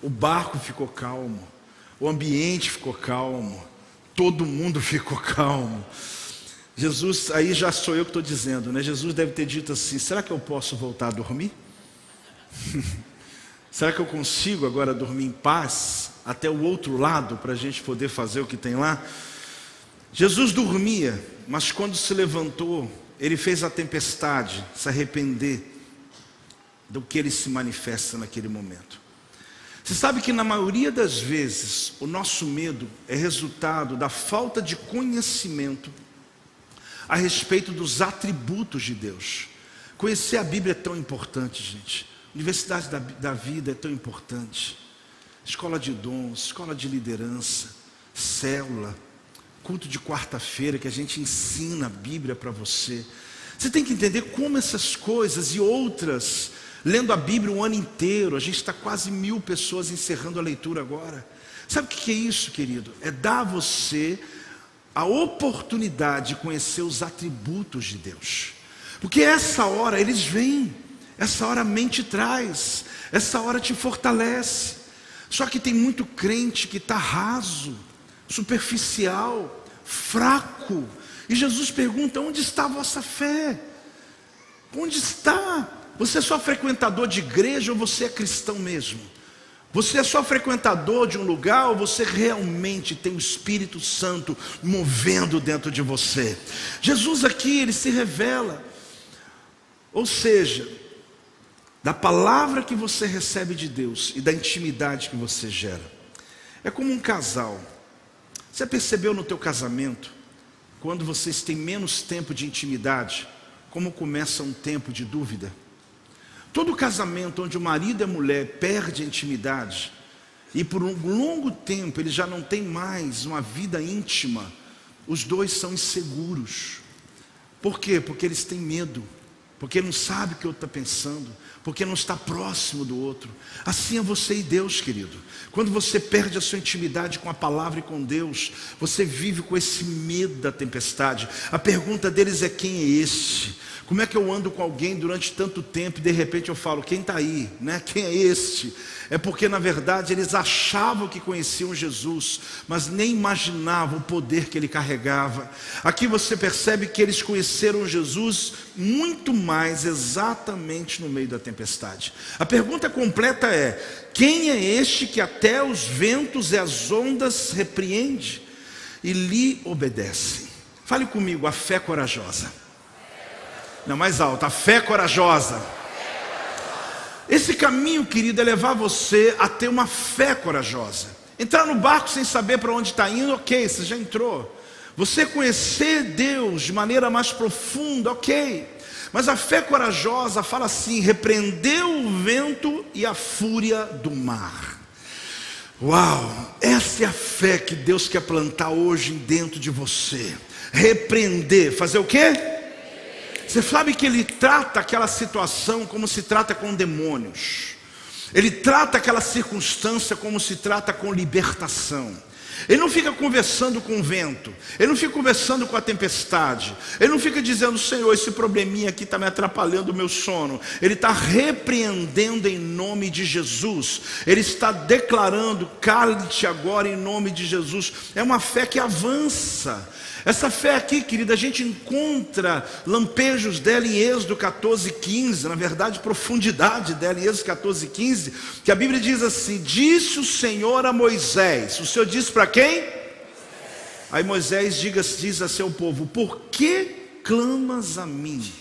O barco ficou calmo, o ambiente ficou calmo, todo mundo ficou calmo. Jesus, aí já sou eu que estou dizendo, né? Jesus deve ter dito assim: será que eu posso voltar a dormir? Será que eu consigo agora dormir em paz até o outro lado, para a gente poder fazer o que tem lá? Jesus dormia, mas quando se levantou, Ele fez a tempestade se arrepender do que Ele se manifesta naquele momento. Você sabe que na maioria das vezes o nosso medo é resultado da falta de conhecimento a respeito dos atributos de Deus. Conhecer a Bíblia é tão importante, gente. Universidade da vida é tão importante. Escola de dons, escola de liderança, célula, culto de quarta-feira que a gente ensina a Bíblia para você. Você tem que entender como essas coisas e outras, lendo a Bíblia um ano inteiro, a gente está quase 1000 pessoas encerrando a leitura agora. Sabe o que é isso, querido? É dar a você a oportunidade de conhecer os atributos de Deus. Porque essa hora eles vêm, essa hora a mente traz, essa hora te fortalece. Só que tem muito crente que está raso, superficial, fraco. E Jesus pergunta: onde está a vossa fé? Onde está? Você é só frequentador de igreja ou você é cristão mesmo? Você é só frequentador de um lugar ou você realmente tem o Espírito Santo movendo dentro de você? Jesus aqui, Ele se revela. Ou seja, da palavra que você recebe de Deus e da intimidade que você gera. É como um casal. Você percebeu no teu casamento, quando vocês têm menos tempo de intimidade, como começa um tempo de dúvida? Todo casamento onde o marido e a mulher perdem a intimidade e por um longo tempo eles já não têm mais uma vida íntima, os dois são inseguros. Por quê? Porque eles têm medo, porque não sabe o que o outro está pensando, porque não está próximo do outro. Assim é você e Deus, querido. Quando você perde a sua intimidade com a palavra e com Deus, você vive com esse medo da tempestade. A pergunta deles é: quem é este? Como é que eu ando com alguém durante tanto tempo e de repente eu falo: quem está aí? Né? Quem é este? É porque na verdade eles achavam que conheciam Jesus, mas nem imaginavam o poder que Ele carregava. Aqui você percebe que eles conheceram Jesus muito mais exatamente no meio da tempestade. A pergunta completa é: Quem é este que até os ventos e as ondas repreende e lhe obedece? Fale comigo, a fé corajosa. Não, mais alto, a fé corajosa. Esse caminho, querido, é levar você a ter uma fé corajosa. Entrar no barco sem saber para onde está indo, ok, você já entrou. Você conhecer Deus de maneira mais profunda, ok. Mas a fé corajosa fala assim: repreendeu o vento e a fúria do mar. Uau, essa é a fé que Deus quer plantar hoje dentro de você. Repreender, fazer o quê? Você sabe que Ele trata aquela situação como se trata com demônios. Ele trata aquela circunstância como se trata com libertação. Ele não fica conversando com o vento, ele não fica conversando com a tempestade, ele não fica dizendo: Senhor, esse probleminha aqui está me atrapalhando o meu sono. Ele está repreendendo em nome de Jesus. Ele está declarando: cale-te agora em nome de Jesus. É uma fé que avança. Essa fé aqui, querida, a gente encontra lampejos dela em Êxodo 14:15, na verdade, profundidade dela em Êxodo 14:15, que a Bíblia diz assim: disse o Senhor a Moisés. O Senhor disse para quem? Aí Moisés diz a seu povo: por que clamas a mim?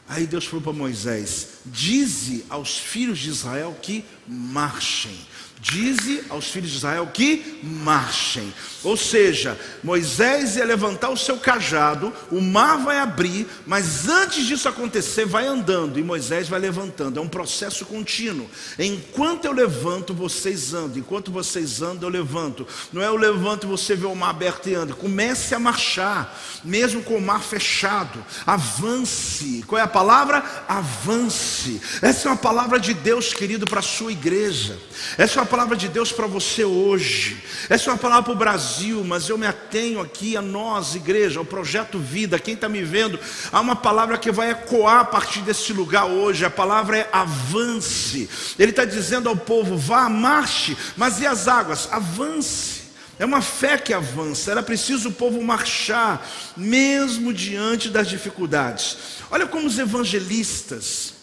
Aí Deus falou para Moisés: dize aos filhos de Israel que marchem. Dize aos filhos de Israel que marchem. Ou seja, Moisés ia levantar o seu cajado, o mar vai abrir, mas antes disso acontecer, vai andando, e Moisés vai levantando. É um processo contínuo. Enquanto eu levanto, vocês andam. Enquanto vocês andam, eu levanto. Não é eu levanto e você vê o mar aberto e anda. Comece a marchar, mesmo com o mar fechado. Avance. Qual é a palavra? Avance. Essa é uma palavra de Deus, querido, para a sua igreja. Essa é uma palavra de Deus para você hoje. Essa é uma palavra para o Brasil, mas eu me atenho aqui a nós, igreja, ao Projeto Vida. Quem está me vendo, há uma palavra que vai ecoar a partir desse lugar hoje. A palavra é avance. Ele está dizendo ao povo: vá, marche. Mas e as águas? Avance. É uma fé que avança. Era preciso o povo marchar, mesmo diante das dificuldades. Olha como os evangelistas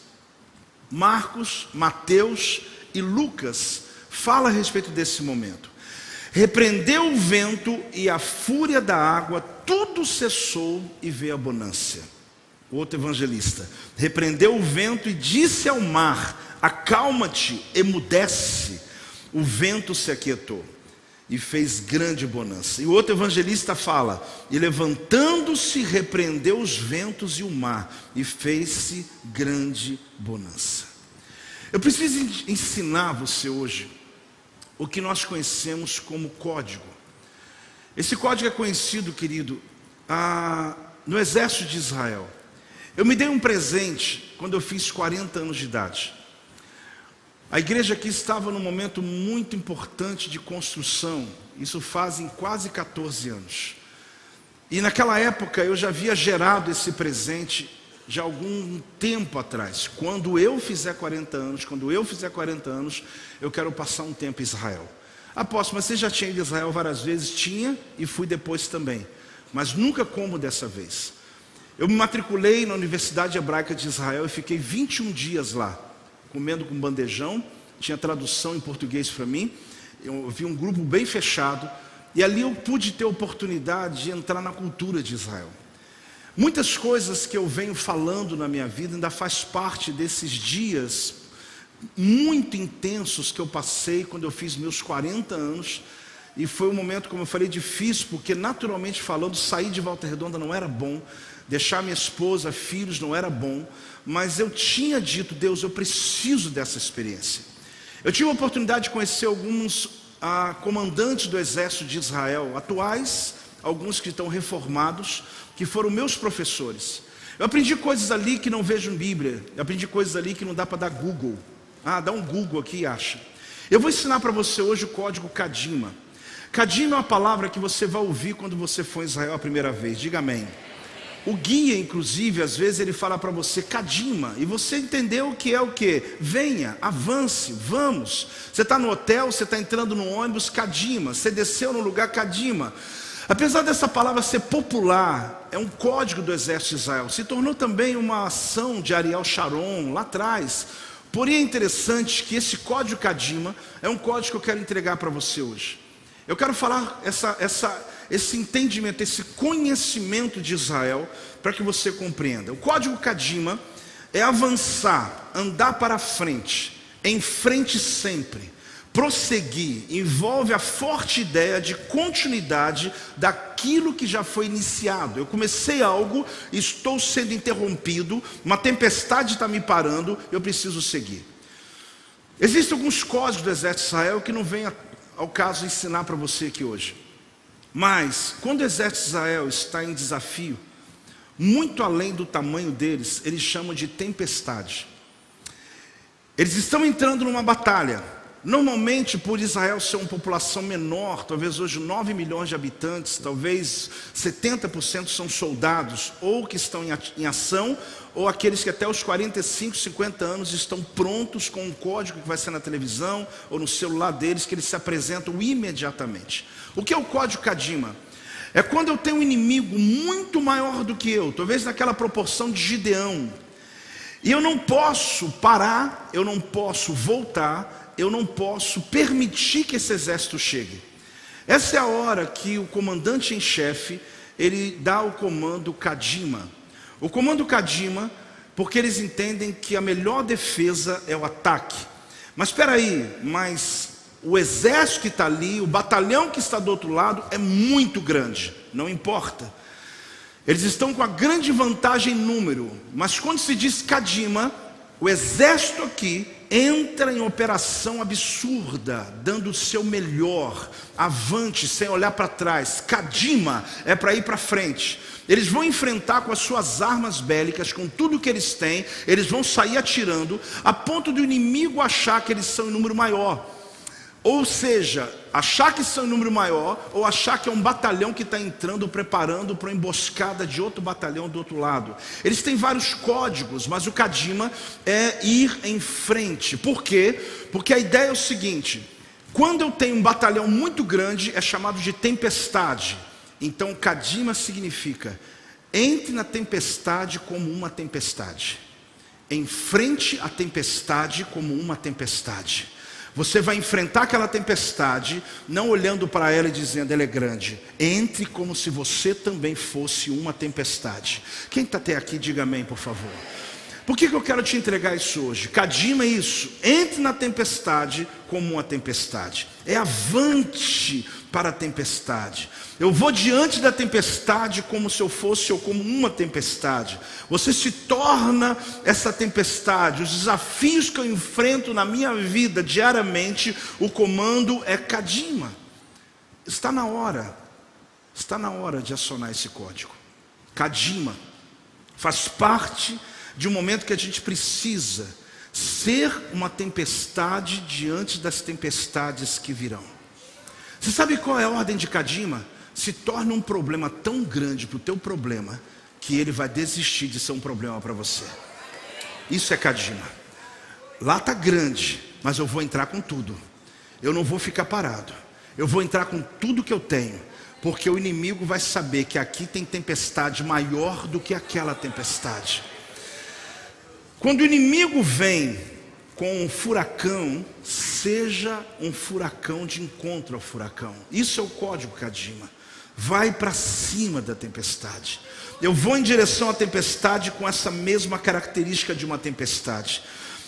Marcos, Mateus e Lucas fala a respeito desse momento. Repreendeu o vento e a fúria da água, tudo cessou e veio a bonança. Outro evangelista: repreendeu o vento e disse ao mar: acalma-te, emudece. O vento se aquietou e fez grande bonança. E o outro evangelista fala: e levantando-se, repreendeu os ventos e o mar, e fez-se grande bonança. Eu preciso ensinar você hoje o que nós conhecemos como código. Esse código é conhecido, querido, no exército de Israel. Eu me dei um presente quando eu fiz 40 anos de idade. A igreja aqui estava num momento muito importante de construção. Isso fazem quase 14 anos. E naquela época eu já havia gerado esse presente de algum tempo atrás. Quando eu fizer 40 anos, eu quero passar um tempo em Israel. Apóstolo, mas você já tinha ido a Israel várias vezes? Tinha, e fui depois também, mas nunca como dessa vez. Eu me matriculei na Universidade Hebraica de Israel e fiquei 21 dias lá, comendo com bandejão. Tinha tradução em português para mim. Eu vi um grupo bem fechado, e ali eu pude ter a oportunidade de entrar na cultura de Israel. Muitas coisas que eu venho falando na minha vida ainda faz parte desses dias muito intensos que eu passei quando eu fiz meus 40 anos. E foi um momento, como eu falei, difícil, porque naturalmente falando, sair de Volta Redonda não era bom, deixar minha esposa, filhos não era bom, mas eu tinha dito: Deus, eu preciso dessa experiência. Eu tive a oportunidade de conhecer alguns comandantes do exército de Israel atuais, alguns que estão reformados, que foram meus professores. Eu aprendi coisas ali que não vejo em Bíblia. Eu aprendi coisas ali que não dá para dar Google. Dá um Google aqui e acha. Eu vou ensinar para você hoje o código Kadima. Kadima é uma palavra que você vai ouvir quando você for em Israel a primeira vez. Diga amém. O guia, inclusive, às vezes ele fala para você Kadima, e você entendeu que é o quê? Venha, avance, vamos. Você está no hotel, você está entrando no ônibus, Kadima. Você desceu no lugar, Kadima. Apesar dessa palavra ser popular, é um código do exército de Israel. Se tornou também uma ação de Ariel Sharon lá atrás, Porém é interessante que esse código Kadima é um código que eu quero entregar para você hoje. Eu quero falar esse entendimento, esse conhecimento de Israel, para que você compreenda. O código Kadima é avançar, andar para frente, em frente sempre. Prosseguir envolve a forte ideia de continuidade daquilo que já foi iniciado. Eu comecei algo, estou sendo interrompido, uma tempestade está me parando, eu preciso seguir. Existem alguns códigos do exército de Israel que não vem ao caso ensinar para você aqui hoje. Mas, quando o exército de Israel está em desafio, muito além do tamanho deles, eles chamam de tempestade. Eles estão entrando numa batalha. Normalmente, por Israel ser uma população menor, talvez hoje 9 milhões de habitantes, talvez 70% são soldados, ou que estão em ação, ou aqueles que até os 45, 50 anos estão prontos com um código que vai ser na televisão, ou no celular deles, que eles se apresentam imediatamente. O que é o código Kadima? É quando eu tenho um inimigo muito maior do que eu, talvez naquela proporção de Gideão, e eu não posso parar, eu não posso voltar, eu não posso permitir que esse exército chegue. Essa é a hora que o comandante em chefe, ele dá o comando Kadima. O comando Kadima, porque eles entendem que a melhor defesa é o ataque. Mas espera aí, o exército que está ali, o batalhão que está do outro lado é muito grande, não importa. Eles estão com a grande vantagem em número, mas quando se diz Kadima, o exército aqui entra em operação absurda, dando o seu melhor, avante, sem olhar para trás. Kadima é para ir para frente. Eles vão enfrentar com as suas armas bélicas, com tudo que eles têm, eles vão sair atirando, a ponto do inimigo achar que eles são em número maior. Ou seja, achar que são em número maior, ou achar que é um batalhão que está entrando, preparando para uma emboscada de outro batalhão do outro lado. Eles têm vários códigos, mas o Kadima é ir em frente. Por quê? Porque a ideia é o seguinte: quando eu tenho um batalhão muito grande, é chamado de tempestade. Então Kadima significa: entre na tempestade como uma tempestade. Enfrente a tempestade como uma tempestade. Você vai enfrentar aquela tempestade, não olhando para ela e dizendo, ela é grande. Entre como se você também fosse uma tempestade. Quem está até aqui, diga amém, por favor. Por que eu quero te entregar isso hoje? Kadima é isso. Entre na tempestade como uma tempestade. É avante para a tempestade. Eu vou diante da tempestade como se eu fosse ou como uma tempestade. Você se torna essa tempestade. Os desafios que eu enfrento na minha vida diariamente, o comando é Kadima. Está na hora de acionar esse código. Kadima faz parte de um momento que a gente precisa ser uma tempestade diante das tempestades que virão. Você sabe qual é a ordem de Kadima? Se torna um problema tão grande para o teu problema, que ele vai desistir de ser um problema para você. Isso é Kadima. Lá está grande, mas eu vou entrar com tudo. Eu não vou ficar parado. Eu vou entrar com tudo que eu tenho, porque o inimigo vai saber que aqui tem tempestade maior do que aquela tempestade. Quando o inimigo vem com um furacão, seja um furacão de encontro ao furacão. Isso é o código Kadima. Vai para cima da tempestade. Eu vou em direção à tempestade com essa mesma característica de uma tempestade.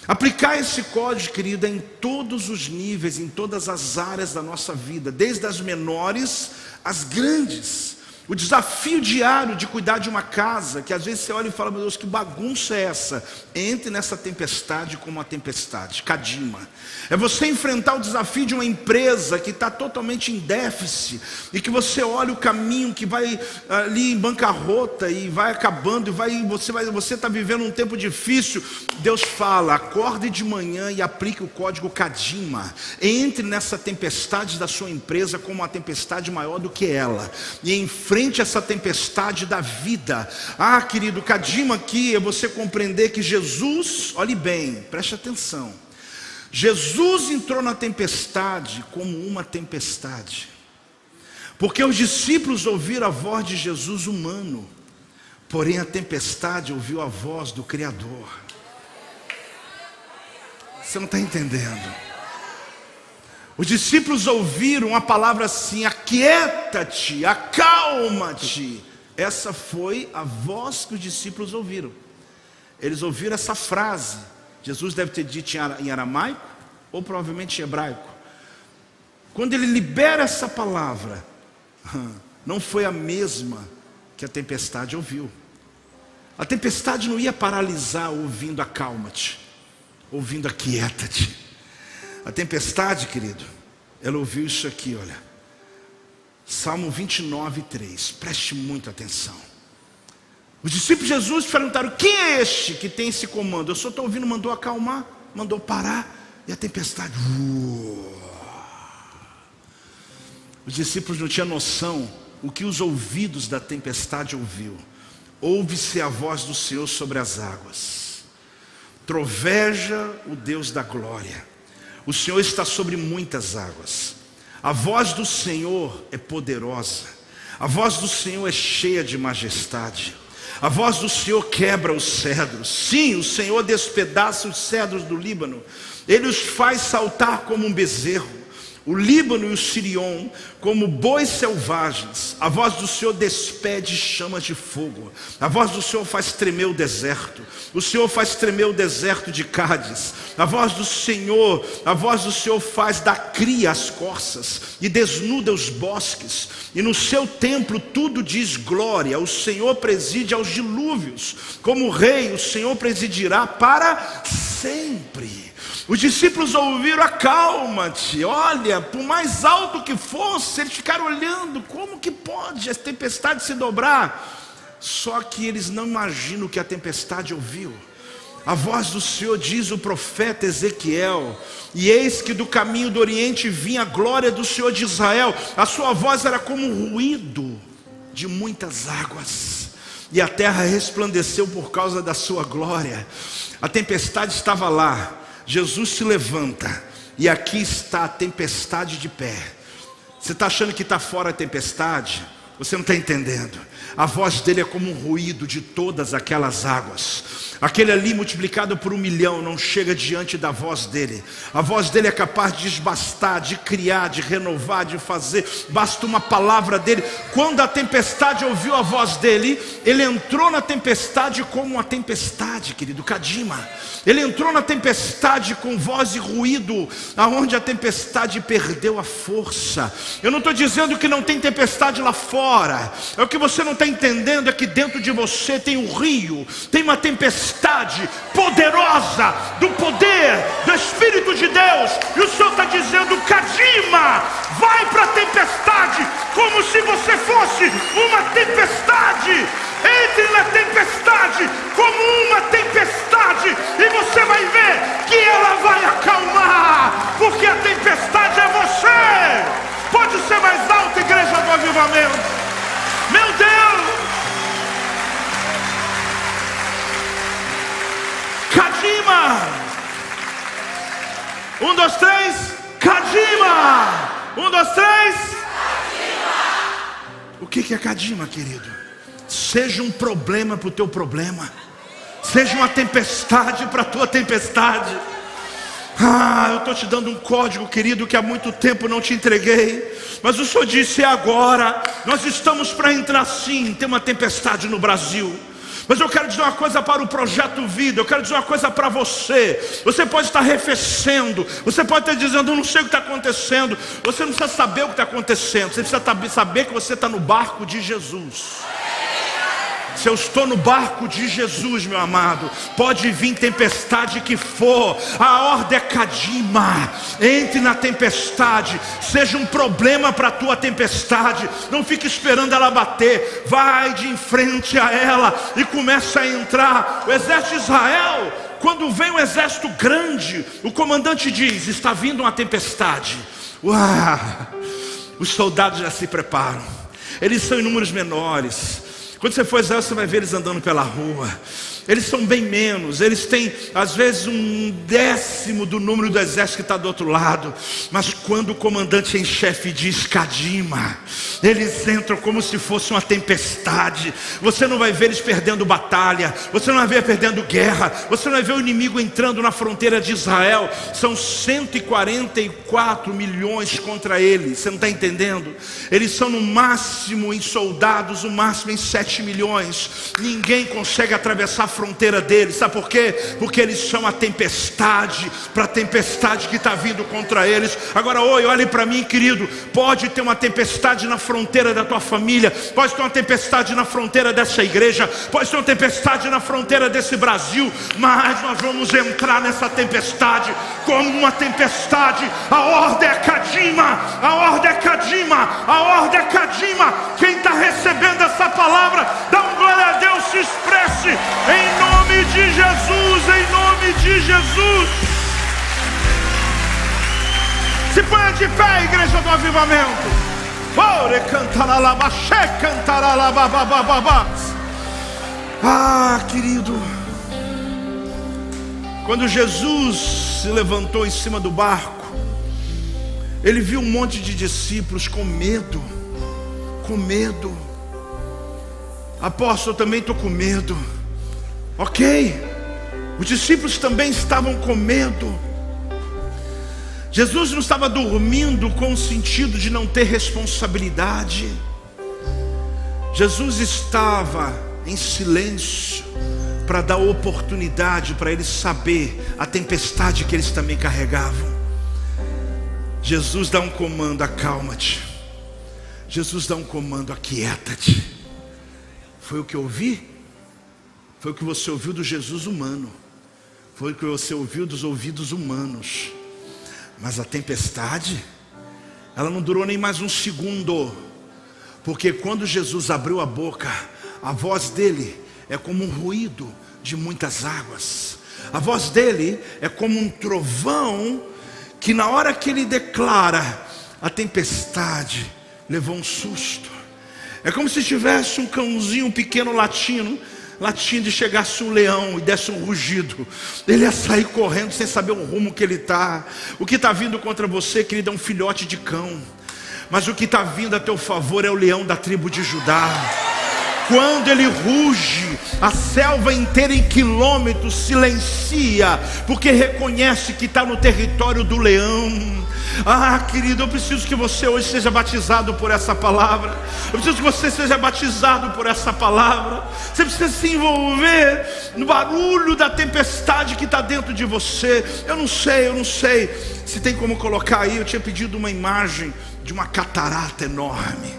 Aplicar esse código, querido, é em todos os níveis, em todas as áreas da nossa vida, desde as menores às grandes. O desafio diário de cuidar de uma casa, que às vezes você olha e fala, meu Deus, que bagunça é essa? Entre nessa tempestade como uma tempestade, Kadima. É você enfrentar o desafio de uma empresa que está totalmente em déficit, e que você olha o caminho que vai ali em bancarrota, e vai acabando, e você está vivendo um tempo difícil. Deus fala, acorde de manhã e aplique o código Kadima. Entre nessa tempestade da sua empresa como uma tempestade maior do que ela, e enfrente essa tempestade da vida. Ah, querido, Kadima aqui é você compreender que Jesus, olhe bem, preste atenção, Jesus entrou na tempestade como uma tempestade, porque os discípulos ouviram a voz de Jesus humano, porém a tempestade ouviu a voz do Criador. Você não está entendendo. Os discípulos ouviram a palavra assim: aquieta-te, acalma-te. Essa foi a voz que os discípulos ouviram. Eles ouviram essa frase. Jesus deve ter dito em aramaico, ou provavelmente em hebraico. Quando ele libera essa palavra, não foi a mesma que a tempestade ouviu. A tempestade não ia paralisar ouvindo acalma-te, ouvindo aquieta-te. A tempestade, querido, ela ouviu isso aqui, olha. Salmo 29:3, preste muita atenção. Os discípulos de Jesus perguntaram: quem é este que tem esse comando? Eu só estou ouvindo, mandou acalmar, mandou parar, e a tempestade... Os discípulos não tinham noção o que os ouvidos da tempestade ouviu. Ouve-se a voz do Senhor sobre as águas. Troveja o Deus da glória. O Senhor está sobre muitas águas. A voz do Senhor é poderosa. A voz do Senhor é cheia de majestade. A voz do Senhor quebra os cedros. Sim, o Senhor despedaça os cedros do Líbano. Ele os faz saltar como um bezerro. O Líbano e o Sirion como bois selvagens. A voz do Senhor despede chamas de fogo. A voz do Senhor faz tremer o deserto. O Senhor faz tremer o deserto de Cádiz. A voz do Senhor faz dar cria às corças e desnuda os bosques. E no seu templo tudo diz glória. O Senhor preside aos dilúvios. Como rei, o Senhor presidirá para sempre. Os discípulos ouviram: acalma-te. Olha, por mais alto que fosse, eles ficaram olhando: como que pode a tempestade se dobrar? Só que eles não imaginam o que a tempestade ouviu. A voz do Senhor, diz o profeta Ezequiel: e eis que do caminho do oriente vinha a glória do Senhor de Israel. A sua voz era como um ruído de muitas águas, e a terra resplandeceu por causa da sua glória. A tempestade estava lá. Jesus se levanta, e aqui está a tempestade de pé. Você está achando que está fora a tempestade? Você não está entendendo. A voz dele é como um ruído de todas aquelas águas. Aquele ali multiplicado por 1 milhão não chega diante da voz dele. A voz dele é capaz de desbastar, de criar, de renovar, de fazer. Basta uma palavra dele. Quando a tempestade ouviu a voz dele, ele entrou na tempestade como uma tempestade, querido, Kadima. Ele entrou na tempestade com voz e ruído, aonde a tempestade perdeu a força. Eu não estou dizendo que não tem tempestade lá fora. É o que você não está entendendo, é que dentro de você tem um rio, tem uma tempestade poderosa do poder do Espírito de Deus. E o Senhor está dizendo: Kadima, vai para a tempestade como se você fosse uma tempestade. Entre na tempestade como uma tempestade, e você vai ver que ela vai acalmar, porque a tempestade é você. Pode ser mais alto, igreja do avivamento. Meu Deus! Kadima! 1, 2, 3. Kadima! 1, 2, 3. Kadima! O que é Kadima, querido? Seja um problema para o teu problema. Seja uma tempestade para a tua tempestade. Eu estou te dando um código, querido, que há muito tempo não te entreguei. Mas o Senhor disse: é agora. Nós estamos para entrar sim. Tem uma tempestade no Brasil. Mas eu quero dizer uma coisa para o Projeto Vida. Eu quero dizer uma coisa para você. Você pode estar arrefecendo. Você pode estar dizendo: eu não sei o que está acontecendo. Você não precisa saber o que está acontecendo. Você precisa saber que você está no barco de Jesus. Se eu estou no barco de Jesus, meu amado, pode vir tempestade que for, a ordem é Kadima. Entre na tempestade. Seja um problema para a tua tempestade. Não fique esperando ela bater. Vai de em frente a ela e começa a entrar. O exército de Israel, quando vem um exército grande, o comandante diz: está vindo uma tempestade. Os soldados já se preparam. Eles são em números menores. Quando você for a Israel, você vai ver eles andando pela rua. eles são bem menos, eles têm às vezes 1/10 do número do exército que está do outro lado, mas quando o comandante em chefe diz Kadima, eles entram como se fosse uma tempestade. Você não vai ver eles perdendo batalha, você não vai ver perdendo guerra, você não vai ver o inimigo entrando na fronteira de Israel. São 144 milhões contra eles, você não está entendendo? Eles são no máximo em soldados, no máximo em 7 milhões. Ninguém consegue atravessar a fronteira deles, sabe por quê? Porque eles são a tempestade, para a tempestade que está vindo contra eles. Agora olhe para mim, querido, pode ter uma tempestade na fronteira da tua família, pode ter uma tempestade na fronteira dessa igreja, pode ter uma tempestade na fronteira desse Brasil, mas nós vamos entrar nessa tempestade como uma tempestade. A ordem é Kadima, a ordem é Kadima, a ordem é Kadima. Quem está recebendo essa palavra, dá um glória a Deus, se expresse em nome de Jesus, em nome de Jesus. Se ponha de pé, igreja do avivamento. Ah, querido, quando Jesus se levantou em cima do barco, ele viu um monte de discípulos com medo. Com medo. Apóstolo, eu também estou com medo. Ok, os discípulos também estavam com medo. Jesus não estava dormindo com o sentido de não ter responsabilidade. Jesus estava em silêncio para dar oportunidade para eles saber a tempestade que eles também carregavam. Jesus dá um comando: acalma-te. Jesus dá um comando: aquieta-te. Foi o que eu ouvi? Foi o que você ouviu do Jesus humano, foi o que você ouviu dos ouvidos humanos. Mas a tempestade, ela não durou nem mais um segundo, porque quando Jesus abriu a boca, a voz dele é como um ruído de muitas águas. A voz dele é como um trovão, que na hora que ele declara, a tempestade levou um susto. É como se tivesse um cãozinho pequeno latindo e chegasse um leão e desse um rugido. Ele ia sair correndo sem saber o rumo que ele está. O que está vindo contra você, querido, é um filhote de cão. Mas o que está vindo a teu favor é o leão da tribo de Judá. Quando ele ruge, a selva inteira em quilômetros silencia, porque reconhece que está no território do leão. Ah, querido, eu preciso que você hoje seja batizado por essa palavra. Eu preciso que você seja batizado por essa palavra. Você precisa se envolver no barulho da tempestade que está dentro de você. Eu não sei se tem como colocar aí. Eu tinha pedido uma imagem de uma catarata enorme.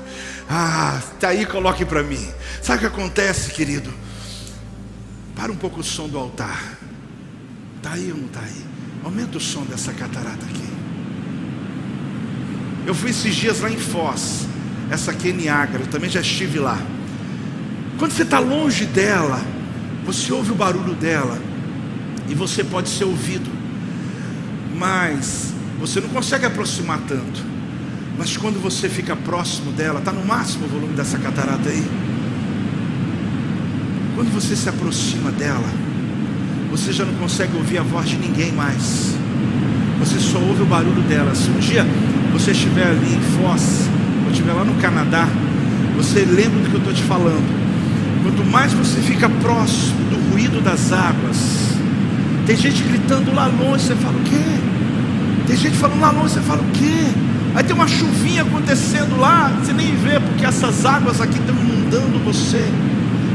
Ah, tá aí, coloque para mim. Sabe o que acontece, querido? Para um pouco o som do altar. Tá aí ou não tá aí? Aumenta o som dessa catarata aqui. Eu fui esses dias lá em Foz. Essa aqui é Niágara, eu também já estive lá. Quando você está longe dela, você ouve o barulho dela e você pode ser ouvido, mas você não consegue aproximar tanto. Mas quando você fica próximo dela, está no máximo o volume dessa catarata aí. Quando você se aproxima dela, você já não consegue ouvir a voz de ninguém mais. Você só ouve o barulho dela. Se um dia você estiver ali em Foz, ou estiver lá no Canadá, você lembra do que eu estou te falando. Quanto mais você fica próximo do ruído das águas, tem gente gritando lá longe, você fala o quê? Tem gente falando lá longe, você fala o quê? Aí tem uma chuvinha acontecendo lá, você nem vê, porque essas águas aqui estão inundando você.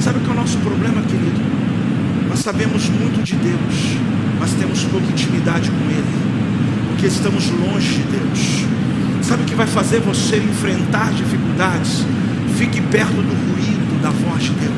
Sabe qual é o nosso problema, querido? Nós sabemos muito de Deus, mas temos pouca intimidade com Ele, porque estamos longe de Deus. Sabe o que vai fazer você enfrentar dificuldades? Fique perto do ruído da voz de Deus.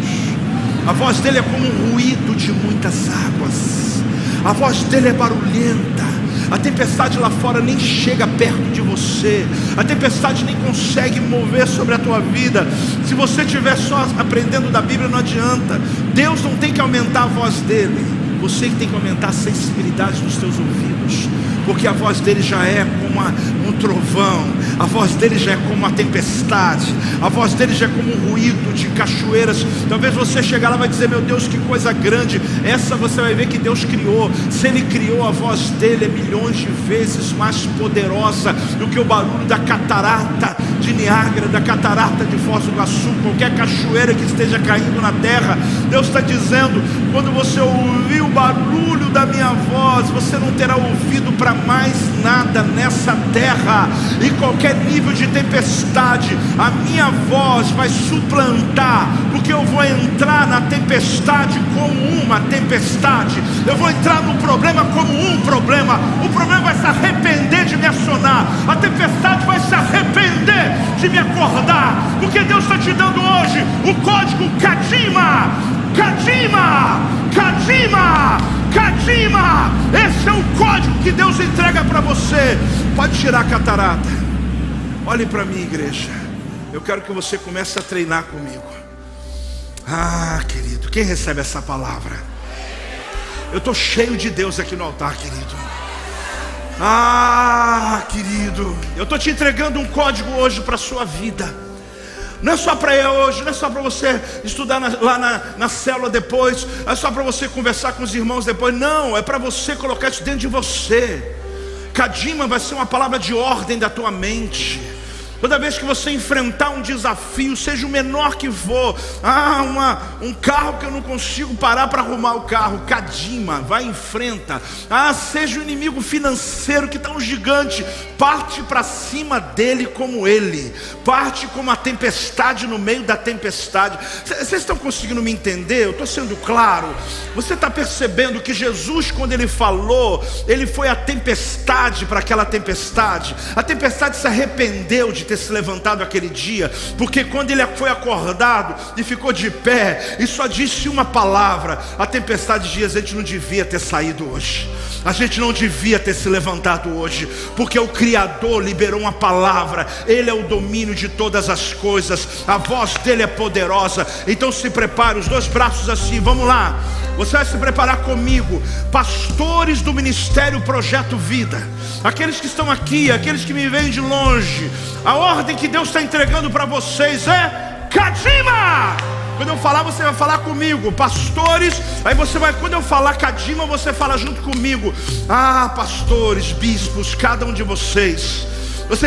A voz dele é como um ruído de muitas águas. A voz dele é barulhenta. A tempestade lá fora nem chega perto de você. A tempestade nem consegue mover sobre a tua vida. Se você estiver só aprendendo da Bíblia, não adianta. Deus não tem que aumentar a voz dele. Você que tem que aumentar a sensibilidade dos teus ouvidos, porque a voz dele já é como um trovão. A voz dele já é como uma tempestade. A voz dele já é como um ruído de cachoeiras. Talvez você chegar lá e vai dizer: meu Deus, que coisa grande. Essa você vai ver que Deus criou. Se ele criou, a voz dele é milhões de vezes mais poderosa do que o barulho da catarata de Niágara, da catarata de Foz do Iguaçu, qualquer cachoeira que esteja caindo na terra. Deus está dizendo: quando você ouvir o barulho da minha voz, você não terá ouvido para mais nada nessa terra. Em qualquer nível de tempestade, a minha voz vai suplantar, porque eu vou entrar na tempestade como uma tempestade. Eu vou entrar no problema como um problema. O problema vai se arrepender de me acionar. A tempestade vai se arrepender de me acordar, porque Deus está te dando hoje o código Kadima. Kadima, Kadima, Kadima. Esse é o código que Deus entrega para você. Pode tirar a catarata. Olhe para mim, igreja. Eu quero que você comece a treinar comigo. Ah, querido, quem recebe essa palavra? Eu estou cheio de Deus aqui no altar, querido. Ah, querido, eu estou te entregando um código hoje para a sua vida. Não é só para hoje, não é só para você estudar lá na célula depois, não é só para você conversar com os irmãos depois. Não, é para você colocar isso dentro de você. Kadima vai ser uma palavra de ordem da tua mente. Toda vez que você enfrentar um desafio, seja o menor que for, um carro que eu não consigo parar para arrumar o carro, Kadima, vai e enfrenta. Seja o inimigo financeiro que está um gigante, parte para cima dele como ele, parte como a tempestade no meio da tempestade. Vocês estão conseguindo me entender? Eu estou sendo claro? Você está percebendo que Jesus, quando ele falou, ele foi a tempestade para aquela tempestade. A tempestade se arrependeu de ter se levantado aquele dia, porque quando ele foi acordado e ficou de pé e só disse uma palavra, a tempestade diz: a gente não devia ter saído hoje, a gente não devia ter se levantado hoje, porque o Criador liberou uma palavra. Ele é o domínio de todas as coisas, a voz dele é poderosa. Então se prepare, os dois braços assim, vamos lá. Você vai se preparar comigo. Pastores do Ministério Projeto Vida, aqueles que estão aqui, aqueles que me veem de longe, a ordem que Deus está entregando para vocês é Kadima. Quando eu falar, você vai falar comigo. Pastores, aí você vai, quando eu falar Kadima, você fala junto comigo. Pastores, bispos, cada um de vocês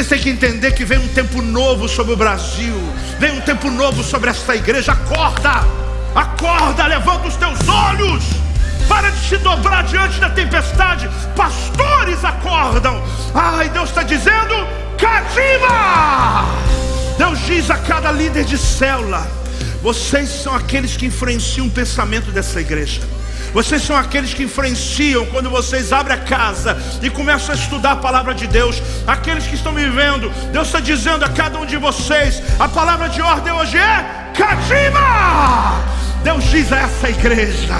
têm que entender que vem um tempo novo sobre o Brasil, vem um tempo novo sobre esta igreja. Acorda, acorda, levanta os teus olhos, para de se dobrar diante da tempestade. Pastores acordam. E Deus está dizendo Kadima. Deus diz a cada líder de célula: vocês são aqueles que influenciam o pensamento dessa igreja. Vocês são aqueles que influenciam quando vocês abrem a casa e começam a estudar a palavra de Deus. Aqueles que estão me vendo, Deus está dizendo a cada um de vocês: a palavra de ordem hoje é Kadima. Deus diz a essa igreja,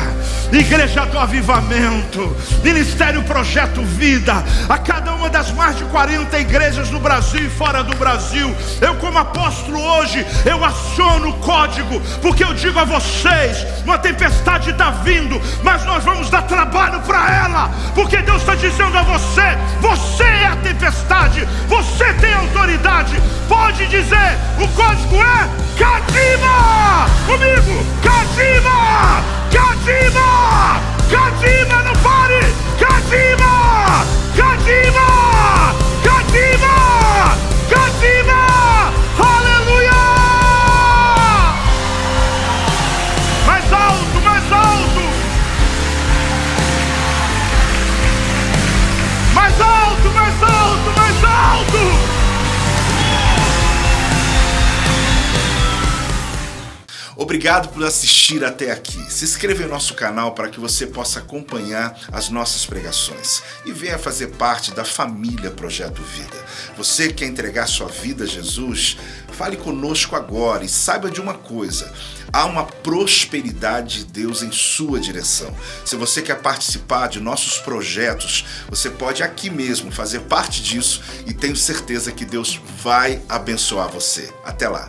Igreja do Avivamento, Ministério Projeto Vida, a cada uma das mais de 40 igrejas no Brasil e fora do Brasil, eu como apóstolo hoje, eu aciono o código, porque eu digo a vocês: uma tempestade está vindo, mas nós vamos dar trabalho para ela, porque Deus está dizendo a você: você é a tempestade, você tem autoridade. Pode dizer, o código é Kadima. Comigo, Kadima, Kadima, Kadima, não pare, Kadima, Kadima, Kadima, Kadima, aleluia. Mais alto, mais alto, mais alto, mais alto, mais alto. Obrigado por assistir até aqui. Se inscreva em nosso canal para que você possa acompanhar as nossas pregações e venha fazer parte da família Projeto Vida. Você que quer entregar sua vida a Jesus, fale conosco agora e saiba de uma coisa: há uma prosperidade de Deus em sua direção. Se você quer participar de nossos projetos, você pode aqui mesmo fazer parte disso e tenho certeza que Deus vai abençoar você. Até lá.